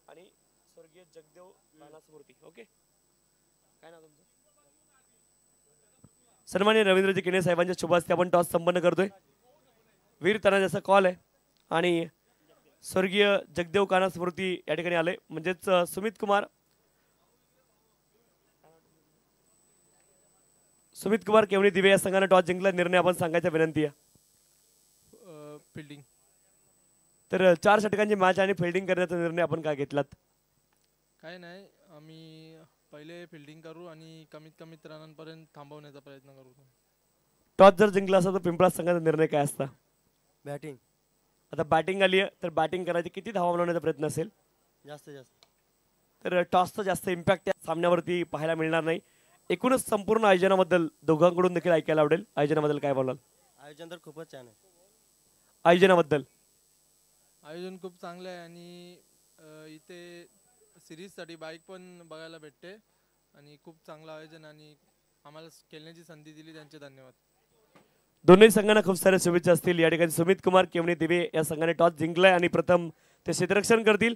आणि स्वर्गीय जगदेव नाना स्मृती. ओके काय नाव तुमचं? सन्माननीय रवींद्रजी केने साहेबांच्या शुभ हस्ते आपण टॉस संपन्न करतोय. वीर तानाजीचा कॉल आहे आणि स्वर्गीय जगदेव काना स्मृती या ठिकाणी आले म्हणजेच सुमित कुमार केवणी दिवे या संघाने टॉस जिंकला. निर्णय आपण सांगायचा विनंती आहे. फिल्डिंग. तर 4 षटकांची मॅच आणि फिल्डिंग करण्याचा निर्णय आपण काय घेतलात? काय नाही, आम्ही पहिले फिल्डिंग करू आणि कमीत कमीत रनांपर्यंत थांबवण्याचा प्रयत्न करू. टॉस जर जिंकला असता तर पिंपळा संघाचा निर्णय काय असता? बॅटिंग. आता बॅटिंग आली आहे तर बॅटिंग करायची किती धावा बनवण्याचा प्रयत्न असेल? जास्त. तर टॉसचा जास्त इम्पॅक्ट या सामन्यावरती पाहायला मिळणार नाही. एकूणच संपूर्ण आयोजनाबद्दल दोघांकडून देखील ऐकायला आवडेल. आयोजनाबद्दल काय बोलाल? आयोजन तर खूपच छान आहे. आयोजनाबद्दल आयोजन खूप चांगलं आहे आणि इथे सिरीजसाठी बाईक पण बघायला भेटते आणि खूप चांगलं आयोजन आणि आम्हाला खेळण्याची संधी दिली त्यांचे धन्यवाद. दोन्ही संघांना खूप साऱ्या शुभेच्छा असतील. या ठिकाणी सुमित कुमार केवणी दिवे या संघाने टॉस जिंकलाय आणि प्रथम ते क्षेत्ररक्षण करतील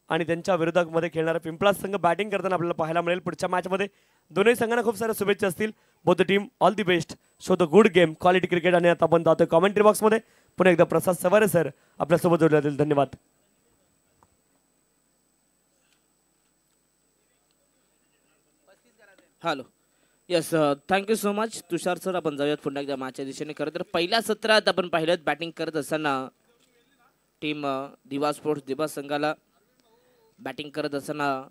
आणि त्यांच्या विरोधामध्ये खेळणारा पिंपळा संघ बॅटिंग करताना आपल्याला पाहायला मिळेल पुढच्या मॅचमध्ये. दोन्ही संघांना खूप साऱ्या शुभेच्छा असतील. Both the team all the best. Show the good game quality cricket. आणि आता आपण जातोय कॉमेंट्री बॉक्समध्ये. पुन्हा एकदा प्रसाद सवारे सर आपल्यासोबत जोडले. धन्यवाद. Hello. Yes, thank you so much Tushar sir. आपण जाऊयात पुन्हा एकदा मॅचच्या दिशेने. खरं तर पहिल्या सत्रात आपण पाहिलं बॅटिंग करत असताना टीम दिवा स्पोर्ट्स दिवा संघाला बॅटिंग करत असताना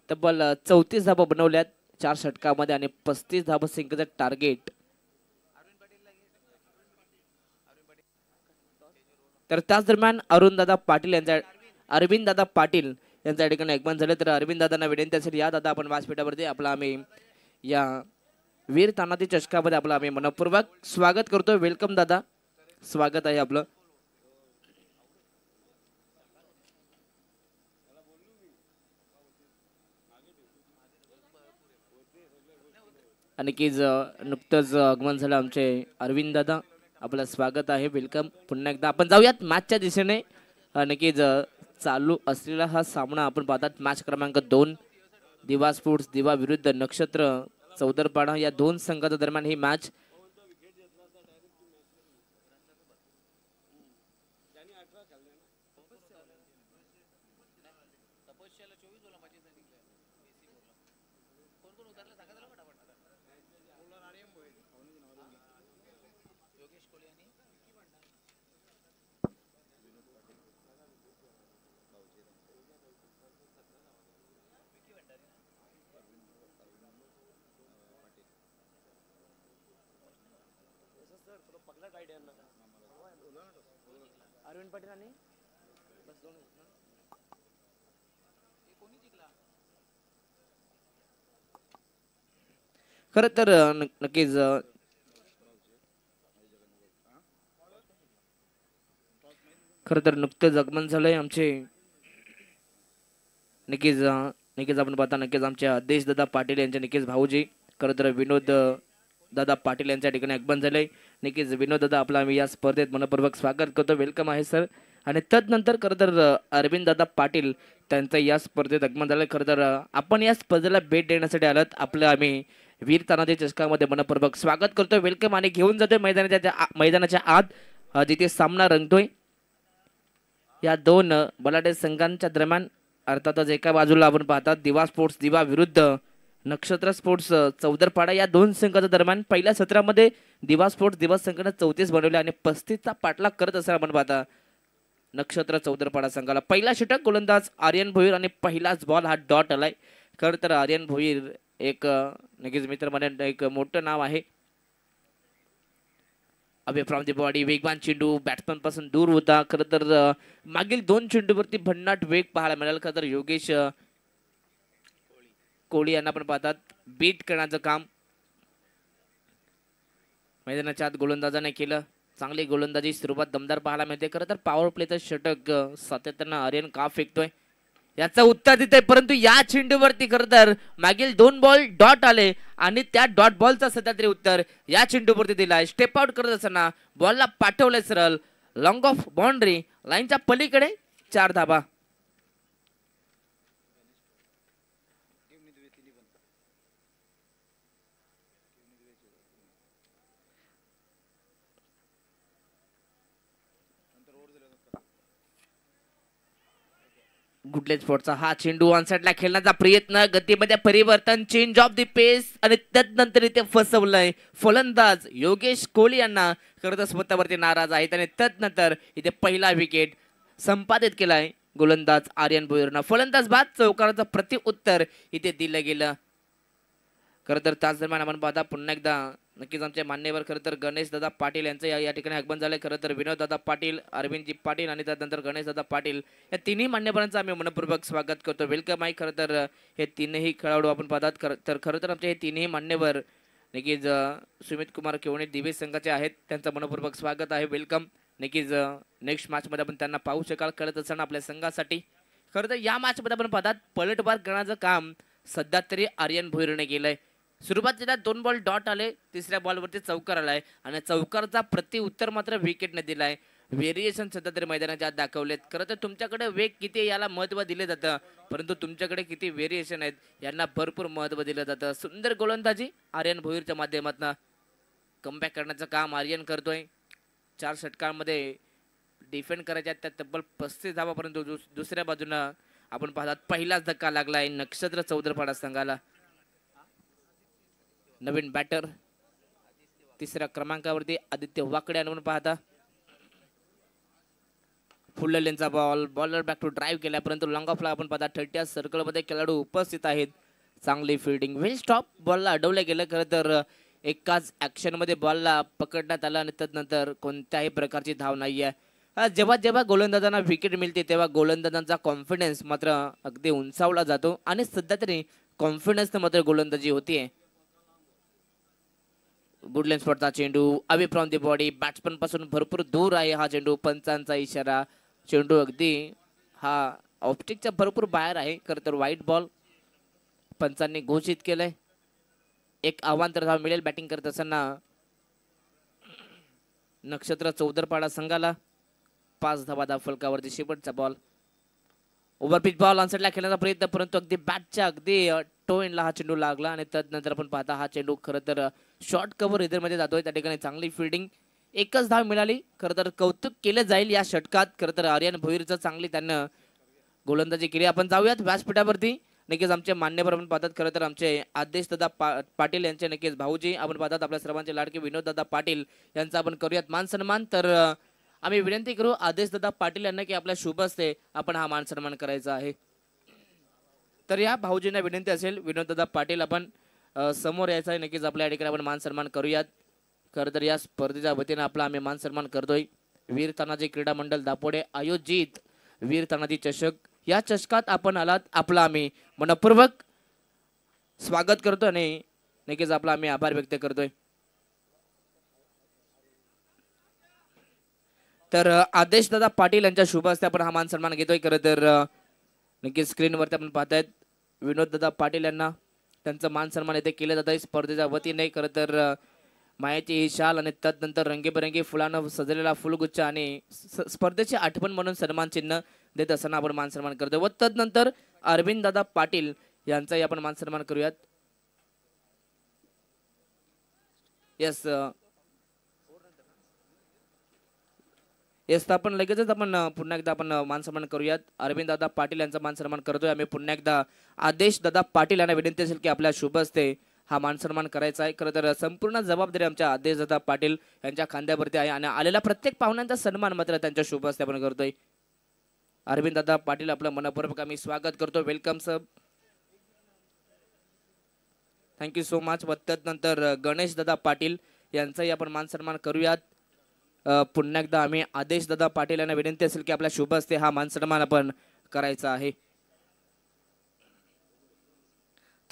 तब्बल 34 धाबा बनवल्यात 4 षटकामध्ये आणि 35 धाबा सिंकचं टार्गेट. तर त्याच दरम्यान अरुणदादा पाटील यांच्या ठिकाणी आगमन झाले. तर अरविंद दादांना विनंती असेल या दादा आपण व्यासपीठावरती आपला आम्ही या वीर तानाजी चषकामध्ये आपलं आम्ही मनपूर्वक स्वागत करतो. वेलकम दादा, स्वागत आहे आपलं. आणि की नुकतंच आगमन झालं आमचे अरविंद दादा, आपलं स्वागत आहे, वेलकम पुन्हा एकदा. आपण जाऊयात मॅचच्या दिशेने. नक्कीच चालू असलेला हा सामना आपण पाहतात मॅच क्रमांक 2 दिवा स्पोर्ट्स दिवा विरुद्ध नक्षत्र चौदरपाडा या दोन संघाच्या दरम्यान ही मॅच. अरविंद पाटील आणि खरं तर नक्कीच खरं तर नुकतंच आगमन झालंय आमचे. नक्कीच आपण पाहता नक्कीच आमच्या देशदादा पाटील यांचे नक्कीच भाऊजी. खरं तर विनोद दादा पाटील यांच्या ठिकाणी आगमन झालंय. नक्कीच विनोद दादा आपला आम्ही या स्पर्धेत मनपूर्वक स्वागत करतो. वेलकम आहे सर. आणि तदनंतर खरं तर अरविंद दादा पाटील त्यांचं या स्पर्धेत आगमन झालं. खरं तर आपण या स्पर्धेला भेट देण्यासाठी आलात. आपलं आम्ही वीर तानाजी चषकामध्ये मनपूर्वक स्वागत करतो. वेलकम आणि घेऊन जातोय मैदानाच्या आत जिथे सामना रंगतोय. या दोन बलाढ्य संघांच्या दरम्यान अर्थातच एका बाजूला आपण पाहतात दिवा स्पोर्ट्स दिवा विरुद्ध नक्षत्र स्पोर्ट्स चौदरपाडा. या दोन संघाच्या दरम्यान पहिल्या सत्रामध्ये दिवा स्पोर्ट्स दिवा संघाने 34 बनवले आणि 35चा पाठलाग करत असताना आपण पाहता नक्षत्र चौदरपाडा संघाला पहिला षटक गोलंदाज आर्यन भोईर आणि पहिलाच बॉल हा डॉट आलाय. खरं तर आर्यन भोईर एक नक्कीच मित्र म्हणून एक मोठं नाव आहे. अवे फ्रॉम दी बॉडी वेगवान चेंडू बॅट्समन पासून दूर होता. खरं तर मागील 2 चेंडूवरती भन्नाट वेग पाहायला मिळाला. खरं तर योगेश कोहली यांना पण पाहतात बीट करण्याचं काम मैदानाच्या आत गोलंदाजाने केलं. चांगली गोलंदाजी सुरुवात दमदार पाहायला मिळते. खरं तर पॉवर प्लेचं षटक सातत्यानं आर्यन का फेकतोय याचं उत्तर देत आहे. परंतु या चेंडूवरती खरं तर मागील 2 बॉल डॉट आले आणि त्या डॉट बॉलचा सध्या तरी उत्तर या चेंडूवरती दिलाय. स्टेप आउट करत असताना बॉलला पाठवलंय सरळ लॉंग ऑफ बाउंड्री लाईनच्या पलीकडे 4 धाबा. गुडलेज स्पॉटचा हा चेंडू ऑनसाइडला खेळण्याचा प्रयत्न गतीमध्ये परिवर्तन चेंज ऑफ द पेस आणि त्यानंतर इथे फसवलंय फलंदाज योगेश कोहली यांना. खरं तर स्वतःवरती नाराज आहेत आणि त्यानंतर इथे पहिला विकेट संपादित केलाय गोलंदाज आर्यन भोईरनं. फलंदाज बाद चौकाराचं प्रत्युत्तर इथे दिलं गेलं. खरं तर त्याच दरम्यान आपण पाहता पुन्हा एकदा नक्कीच आमचे मान्यवर खरं तर गणेश दादा पाटील यांचं या ठिकाणी आगमन झालंय. खरं तर विनोद दादा पाटील अरविंदजी पाटील आणि त्यानंतर गणेश दादा पाटील या तिन्ही मान्यवरांचं आम्ही मनपूर्वक स्वागत करतो. वेलकम आहे. खरं तर हे तीनही खेळाडू आपण पाहतात. खरं तर आमचे हे तिन्ही मान्यवर नक्कीच सुमित कुमार केवणे दिवे संघाचे आहेत. त्यांचं मनपूर्वक स्वागत आहे. वेलकम. नक्कीच नेक्स्ट मॅचमध्ये आपण त्यांना पाहू शकाल कळत असताना आपल्या संघासाठी. खरं तर या मॅचमध्ये आपण पाहतात पलटवार करण्याचं काम सध्या तरी आर्यन भोईरने केलंय. सुरुवातीला 2 बॉल डॉट आले. तिसऱ्या बॉलवरती चौकार आलाय आणि चौकारचा प्रत्युत्तर मात्र विकेटने दिलाय. व्हेरिएशन सध्या तरी मैदानाच्या आत दाखवलेत. खरं तर तुमच्याकडे वेग किती याला महत्त्व दिले जातं परंतु तुमच्याकडे किती व्हेरिएशन आहेत यांना भरपूर महत्त्व दिलं जातं. सुंदर गोलंदाजी आर्यन भोईरच्या माध्यमातून कमबॅक करण्याचं काम आर्यन करतोय. 4 षटकांमध्ये डिफेंड करायच्या त्या तब्बल 35 धावा परंतु दुसऱ्या बाजूनं आपण पाहतात पहिलाच धक्का लागलाय नक्षत्र चौदरपाडा संघाला. नवीन बॅटर तिसऱ्या क्रमांकावरती आदित्य वाकडे आणून पाहता फुल लेनचा ball bowler back to drive केला परंतु लॉंग ऑफला आपण पाहता 30 सर्कलमध्ये खेळाडू उपस्थित आहेत. चांगली फिल्डिंग वेल स्टॉप बॉलला अडवलं गेलं. खरं तर एकाच ॲक्शनमध्ये बॉलला पकडण्यात आलं आणि त्यानंतर कोणत्याही प्रकारची धाव नाही आहे. जेव्हा गोलंदाजांना विकेट मिळते तेव्हा गोलंदाजांचा कॉन्फिडन्स मात्र अगदी उंचावला जातो आणि सध्या तरी कॉन्फिडन्सनं मात्र गोलंदाजी होतीये. गुडलेन स्पॉटचा चेंडू away from the body batsman पासून भरपूर दूर आहे हा चेंडू. पंचांचा इशारा चेंडू अगदी हा ऑप्टिकच्या भरपूर बाहेर आहे. खरं तर वाईट बॉल पंचांनी घोषित केलंय. एक अवांतर धाव मिळेल बॅटिंग करत असताना नक्षत्र चौदरपाडा संघाला. 5 धावा फलकावरती शेवटचा बॉल ओव्हरपिच बॉल ऑनसाइडला खेळण्याचा प्रयत्न परंतु अगदी बॅटच्या अगदी टो एंडला हा चेंडू लागला आणि त्यानंतर आपण पाहता हा चेंडू खरं तर शॉर्ट कव्हर मध्ये जातोय. त्या ठिकाणी चांगली फिल्डिंग एकच धाव मिळाली. खरं तर कौतुक केलं जाईल या षटकात. खरं तर आर्यन भोईरचं चांगली त्यांना गोलंदाजी केली. आपण जाऊयात व्यासपीठावरती. नक्कीच आमचे मान्यवर आपण पाहतात खरं तर आमचे आदेश दादा पाटील यांचे नक्कीच भाऊजी आपण पाहतात आपल्या सर्वांचे लाडके विनोद दादा पाटील यांचा आपण करूयात मान सन्मान. तर आम्ही विनंती करू आदेश दादा पाटील यांना की आपल्या शुभ हस्ते आपण हा मान सन्मान करायचा आहे. तर या भाऊजींना विनंती असेल विनोद दादा पाटील आपण समोर यायचं आहे. नक्कीच आपल्या ठिकाणी आपण मान सन्मान करूयात. खरं तर या स्पर्धेच्या वतीनं आपला आम्ही मान सन्मान करतोय. वीर तानाजी क्रीडा मंडळ दापोडे आयोजित वीर तानाजी चषक या चषकात आपण आलात आपला आम्ही मनपूर्वक स्वागत करतो आणि नक्कीच आपला आम्ही आभार व्यक्त करतोय. तर आदेश दादा पाटील यांच्या शुभ हस्ते आपण हा मान सन्मान घेतोय. खरं तर नक्कीच स्क्रीनवरती आपण पाहतायत विनोद दादा पाटील यांना त्यांचं मान सन्मान येथे केलं जात आहे स्पर्धेच्या वतीने. खरं तर मायाची ही शाल आणि तदनंतर रंगीबेरंगी फुलानं सजलेला फुलगुच्छ आणि स्पर्धेची आठवण म्हणून सन्मान चिन्ह देत असताना आपण मान सन्मान करतो व तदनंतर अरविंद दादा पाटील यांचाही आपण मान सन्मान करूयात. येस येस आपण लगेचच आपण पुन्हा एकदा आपण मान सन्मान करूयात. अरविंद दादा पाटील यांचा मान सन्मान करतोय आम्ही पुन्हा एकदा. आदेश दादा पाटील यांना विनंती असेल की आपल्या शुभ हस्ते हा मान सन्मान करायचा आहे. खरं तर संपूर्ण जबाबदारी आमच्या आदेश दादा पाटील यांच्या खांद्यावरती आहे आणि आलेल्या प्रत्येक पाहुण्यांचा सन्मान मात्र त्यांच्या शुभ हस्ते आपण करतोय. अरविंद दादा पाटील आपलं मनपूर्वक आम्ही स्वागत करतो. Welcome sir, thank you so much. व त्यानंतर गणेश दादा पाटील यांचाही आपण मान सन्मान करूयात. पुन्हा एकदा आम्ही आदेश दादा पाटील यांना विनंती असेल की आपल्या शुभ हस्ते हा मान सन्मान आपण करायचा आहे.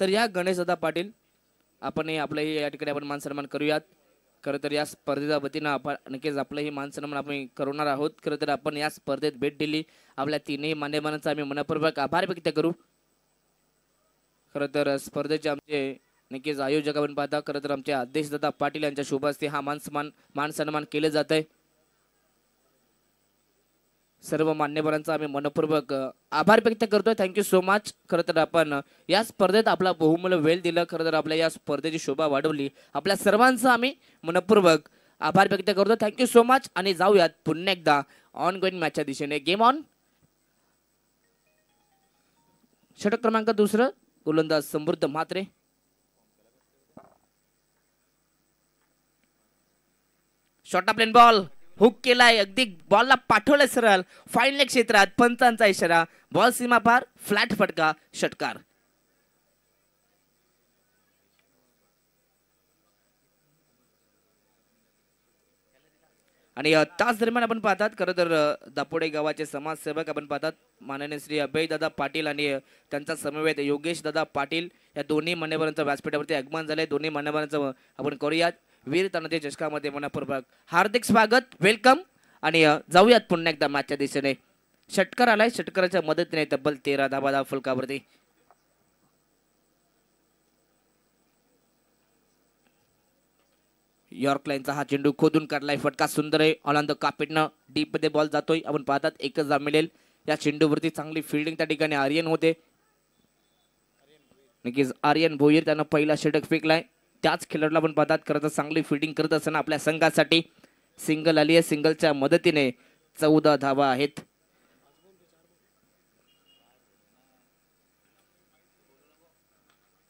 तर या गणेश दादा पाटील आपण आपलंही या ठिकाणी आपण मान सन्मान करूयात. खरं तर या स्पर्धेच्या वतीनं आपण नक्कीच आपलंही मान सन्मान आपण करणार आहोत. खरं तर आपण या स्पर्धेत भेट दिली आपल्या तीनही मान्यवरांचा आम्ही मनपूर्वक आभार व्यक्त करू. खरं तर स्पर्धेचे आमचे नक्कीच आयोजक आपण पाहता. खरं तर आमचे आदेश दादा पाटील यांच्या शुभ हस्ते हा मान सन्मान केले जात आहे. सर्व मान्यवरांचा आम्ही मनपूर्वक आभार व्यक्त करतोय. Thank you so much. खरं तर आपण या स्पर्धेत आपला बहुमूल्य वेळ दिलं. खरं तर आपल्या या स्पर्धेची शोभा वाढवली. आपल्या सर्वांचा आम्ही मनपूर्वक आभार व्यक्त करतो. Thank you so much. आणि जाऊयात पुन्हा एकदा ऑन गोईंग मॅचच्या दिशेने. Game on. षटक क्रमांक 2 गोलंदाज Samruddh Mhatre. Short plain ball hook केलाय, अगदी बॉलला पाठवलंय सरळ फाईन लेग क्षेत्रात. पंचांचा इशारा, बॉल सीमा पार, फ्लॅट फटका, षटकार. आणि तास दरम्यान आपण पाहतात खरं तर दापोडे गावाचे समाजसेवक आपण पाहतात माननीय श्री अभय दादा पाटील आणि त्यांचा समवेत योगेश दादा पाटील या दोन्ही मान्यवरांच्या व्यासपीठावरती आगमन झाले. दोन्ही मान्यवरांचं आपण करूयात वीर तानाजी चषकामध्ये मनपूर्वक हार्दिक स्वागत, वेलकम. आणि जाऊयात पुन्हा एकदा मॅचच्या दिशेने. षटकार आलाय, षटकाराच्या मदतीने तब्बल 13 धावा फलकावरती. यॉर्क लाईनचा हा चेंडू खोदून काढलाय, फटका सुंदर आहे. ऑन द कापेटनं डीप मध्ये बॉल जातोय. आपण पाहतात एकच धाव मिळेल. या चेंडूवरती चांगली फिल्डिंग त्या ठिकाणी आर्यन होते. नक्कीच आर्यन भोईर त्यानं पहिला षटक फेकलाय. त्याच खेळाडूला आपण पाहतात खरं तर चांगली फिल्डिंग करत असताना आपल्या संघासाठी सिंगल आली आहे. सिंगलच्या मदतीने 14 धावा आहेत.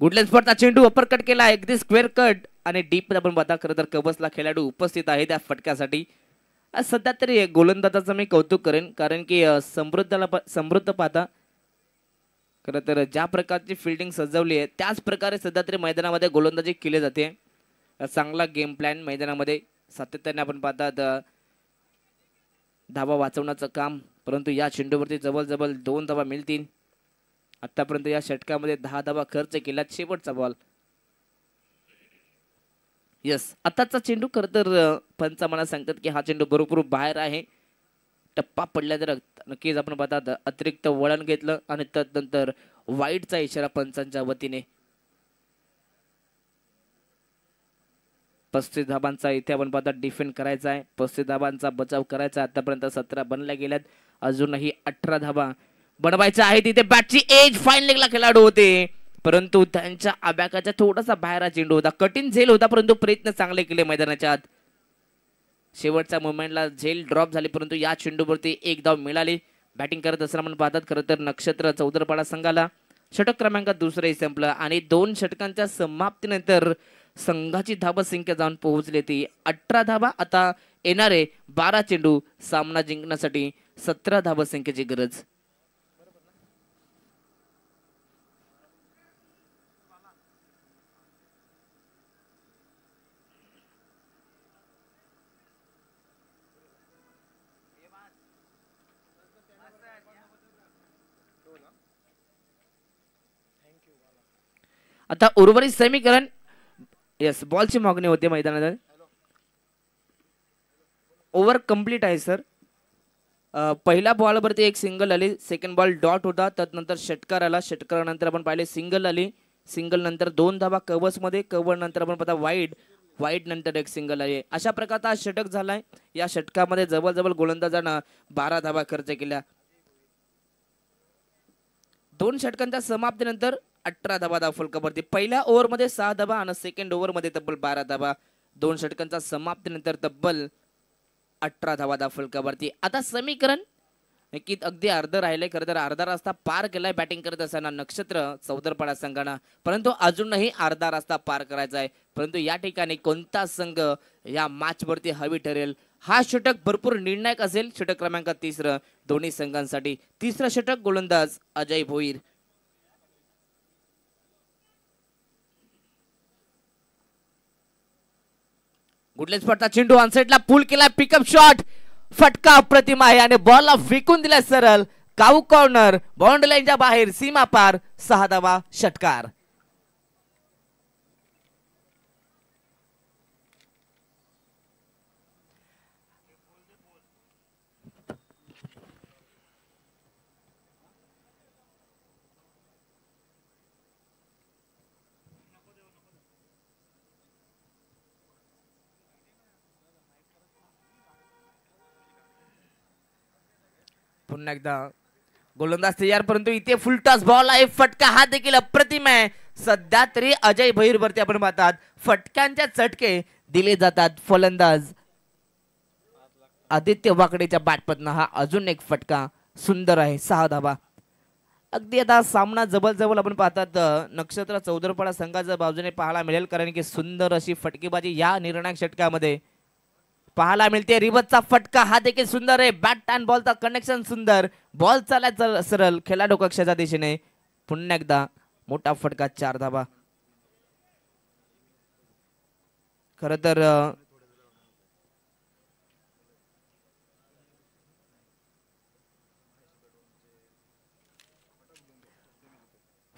गुडलेस फॉरचा चेंडू अपरकट केला, अगदी स्क्वेअर कट आणि डीप आपण पाहता खरं तर कबसला खेळाडू उपस्थित आहे त्या फटक्यासाठी. सध्या तरी गोलंदाजाचं मी कौतुक करेन कारण की समृद्ध पाहता खरं तर ज्या प्रकारची फिल्डिंग सजवली आहे त्याच प्रकारे सध्या तरी मैदानामध्ये गोलंदाजी केली जाते. चांगला गेम प्लॅन मैदानामध्ये सातत्याने आपण पाहतात धावा वाचवण्याचं काम. परंतु या चेंडूवरती जवळजवळ 2 धावा मिळतील. आतापर्यंत या षटकामध्ये 10 धावा खर्च केला. शेवटचा बॉल. यस, आताचा चेंडू खरं तर पंच मला सांगतात की हा चेंडू बरोबर बाहेर आहे. टप्पा पडल्या तर नक्कीच आपण पाहतात अतिरिक्त वळण घेतलं आणि त्यानंतर वाईडचा इशारा पंचांच्या वतीने. 35 धाबांचा इथे आपण पाहतात डिफेंड करायचा आहे. 35 धाबांचा बचाव करायचा. आतापर्यंत 17 बनल्या गेल्यात. अजूनही 18 धाबा बनवायच्या आहेत. तिथे बॅटची एज फाईन लेगला खेळाडू होते परंतु त्यांच्या आब्याकाच्या थोडासा बाहेर चेंडू होता. कठीण झेल होता परंतु प्रयत्न चांगले केले मैदानाच्या आत. शेवटच्या मोमेंटला झेल ड्रॉप झाली परंतु या चेंडूवरती 1 धाव मिळाली. बॅटिंग करत असताना आपण पाहतात खरं तर नक्षत्र चौदरपाडा संघाला षटक क्रमांक 2 संपलं आणि 2 षटकांच्या समाप्तीनंतर संघाची धावसंख्या जाऊन पोहोचली ती 18 धावा. आता येणारे 12 चेंडू सामना जिंकण्यासाठी 17 धावसंख्येची गरज. आता उर्वरित समीकरण. यस, बॉलची मागणी होते मैदानात. ओव्हर कंप्लीट आहे सर. पहिल्या बॉलवरती एक सिंगल आली, सेकंड बॉल डॉट होता. त्यानंतर षटकार आला. षटकारानंतर आपण पाहिले सिंगल आली. सिंगल नंतर 2 धावा कव्हर्स मध्ये. कव्हर नंतर आपण पाहता वाईड वाईट नंतर एक सिंगल आहे. अशा प्रकारचा षटक झालाय. या षटकामध्ये जवळजवळ गोलंदाजांना 12 धावा खर्च केल्या. 2 षटकांच्या समाप्तीनंतर 18 धावा धावफलकावरती. पहिल्या ओव्हरमध्ये 6 धावा आणि सेकंड ओव्हरमध्ये तब्बल 12 धावा. 2 षटकांच्या समाप्तीनंतर तब्बल 18 धावा धावफलकावरती. आता समीकरण नक्कीच अगदी अर्ध राहिले. खरं तर अर्धा रस्ता पार केलाय बॅटिंग करत असताना नक्षत्र चौदरपाडा संघानं, परंतु अजूनही अर्धा रस्ता पार करायचा आहे. परंतु या ठिकाणी कोणता संघ या मॅचवरती हवी ठरेल, हा षटक भरपूर निर्णायक असेल. षटक क्रमांक 3 दोन्ही संघांसाठी. 3रं षटक गोलंदाज अजय भोईर. गुडलेस पडता चेंडू ऑनसाइडला पुल केला. पिकअप शॉट, फटका अप्रतिम आहे आणि बॉलला फेकून दिला सरळ. काऊ कॉर्नर, बाउंड्री लाईनच्या बाहेर, सीमा पार. 6 धावा षटकार. पुन्हा एकदा गोलंदाज तयार, परंतु इथे फुलटॉस बॉल आहे. फटका हा देखील अप्रतिम आहे. सध्या तरी अजय भैर वरती आपण पाहतात फटक्यांच्या चटके दिले जातात. फलंदाज आदित्य वाकडेच्या बॅटमधनं हा अजून एक फटका सुंदर आहे. 6 धावा. अगदी आता सामना जवळ आपण पाहतात नक्षत्र चौदरपाडा संघाच्या बाजूने पाहायला मिळेल, कारण की सुंदर अशी फटकेबाजी या निर्णायक षटकामध्ये पाहायला मिळते. रिवर्सचा फटका हा देखील सुंदर आहे. बॅट अँड बॉलचा कनेक्शन सुंदर. बॉल चालायचा सरळ खेळाडू कक्षाच्या दिशेने. पुन्हा एकदा मोठा फटका. 4 धावा. खर तर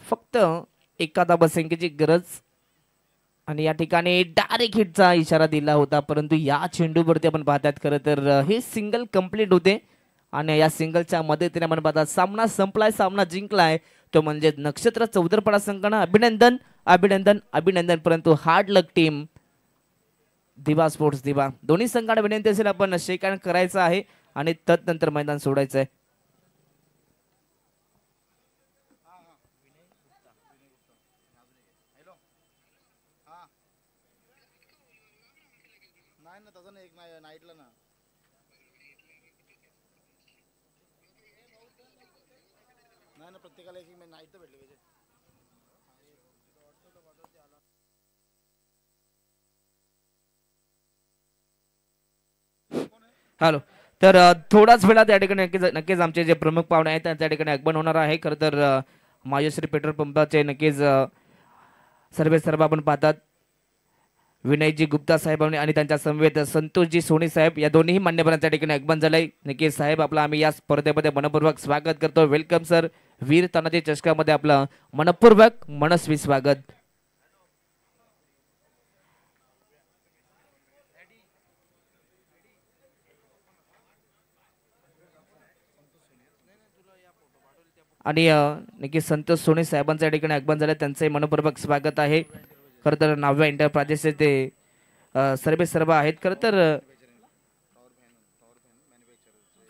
फक्त एका धावा संख्येची गरज आणि या ठिकाणी डायरेक्ट हिटचा इशारा दिला होता, परंतु या चेंडूवरती आपण पाहतात खरं तर हे सिंगल कंप्लीट होते आणि या सिंगलच्या मदतीने आपण पाहतात सामना संपलाय, सामना जिंकलाय. तो म्हणजे नक्षत्र चौदरपाडा संघानं. अभिनंदन अभिनंदन अभिनंदन. परंतु हार्ड लक टीम दिवा स्पोर्ट्स दिवा, दोन्ही संघांना विनंती असेल आपण शेक हँड करायचं आहे आणि तदनंतर मैदान सोडायचं आहे. हॅलो, तर थोडाच वेळात त्या ठिकाणी नक्कीच आमचे जे प्रमुख पाहुणे आहेत त्या ठिकाणी आगमन होणार आहे. खरं तर मायश्री पेट्रोल पंपाचे नक्कीच सर्व आपण पाहतात विनयजी गुप्ता साहेब आणि त्यांच्या समवेत संतोषजी सोनी साहेब या दोन्ही मान्यवरांच्या ठिकाणी आगमन झालंय. नक्कीच साहेब आपला आम्ही या स्पर्धेमध्ये मनपूर्वक स्वागत करतो. Welcome sir. वीर तानाजी चषकामध्ये आपलं मनपूर्वक मनस्वी स्वागत. आणि नक्की संतोष सोनी साहेबांच्या ठिकाणी आगमन झालं, त्यांचंही मनपूर्वक स्वागत आहे. खरं तर नाव्या एंटरप्राइजेसचे ते सर्व आहेत.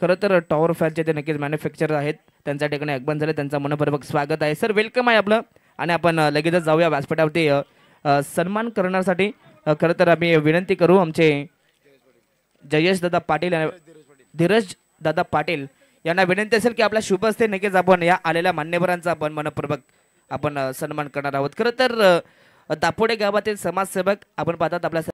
खरं तर टॉवर फॅनचे ते नक्कीच मॅन्युफॅक्चरर आहेत, त्यांच्या ठिकाणी आगमन झाले, त्यांचं मनपूर्वक स्वागत आहे. सर वेलकम आहे आपलं. आणि आपण लगेचच जाऊया व्यासपीठावरती सन्मान करण्यासाठी. खरं तर आम्ही विनंती करू आमचे जयेश दादा पाटील धीरज दादा पाटील यांना विनंती असेल की आपल्या शुभ हस्ते नक्कीच आपण या आलेल्या मान्यवरांचा आपण मनपूर्वक आपण सन्मान करणार आहोत. खरं तर दापोडे गावातील समाजसेवक आपण पाहतात आपल्या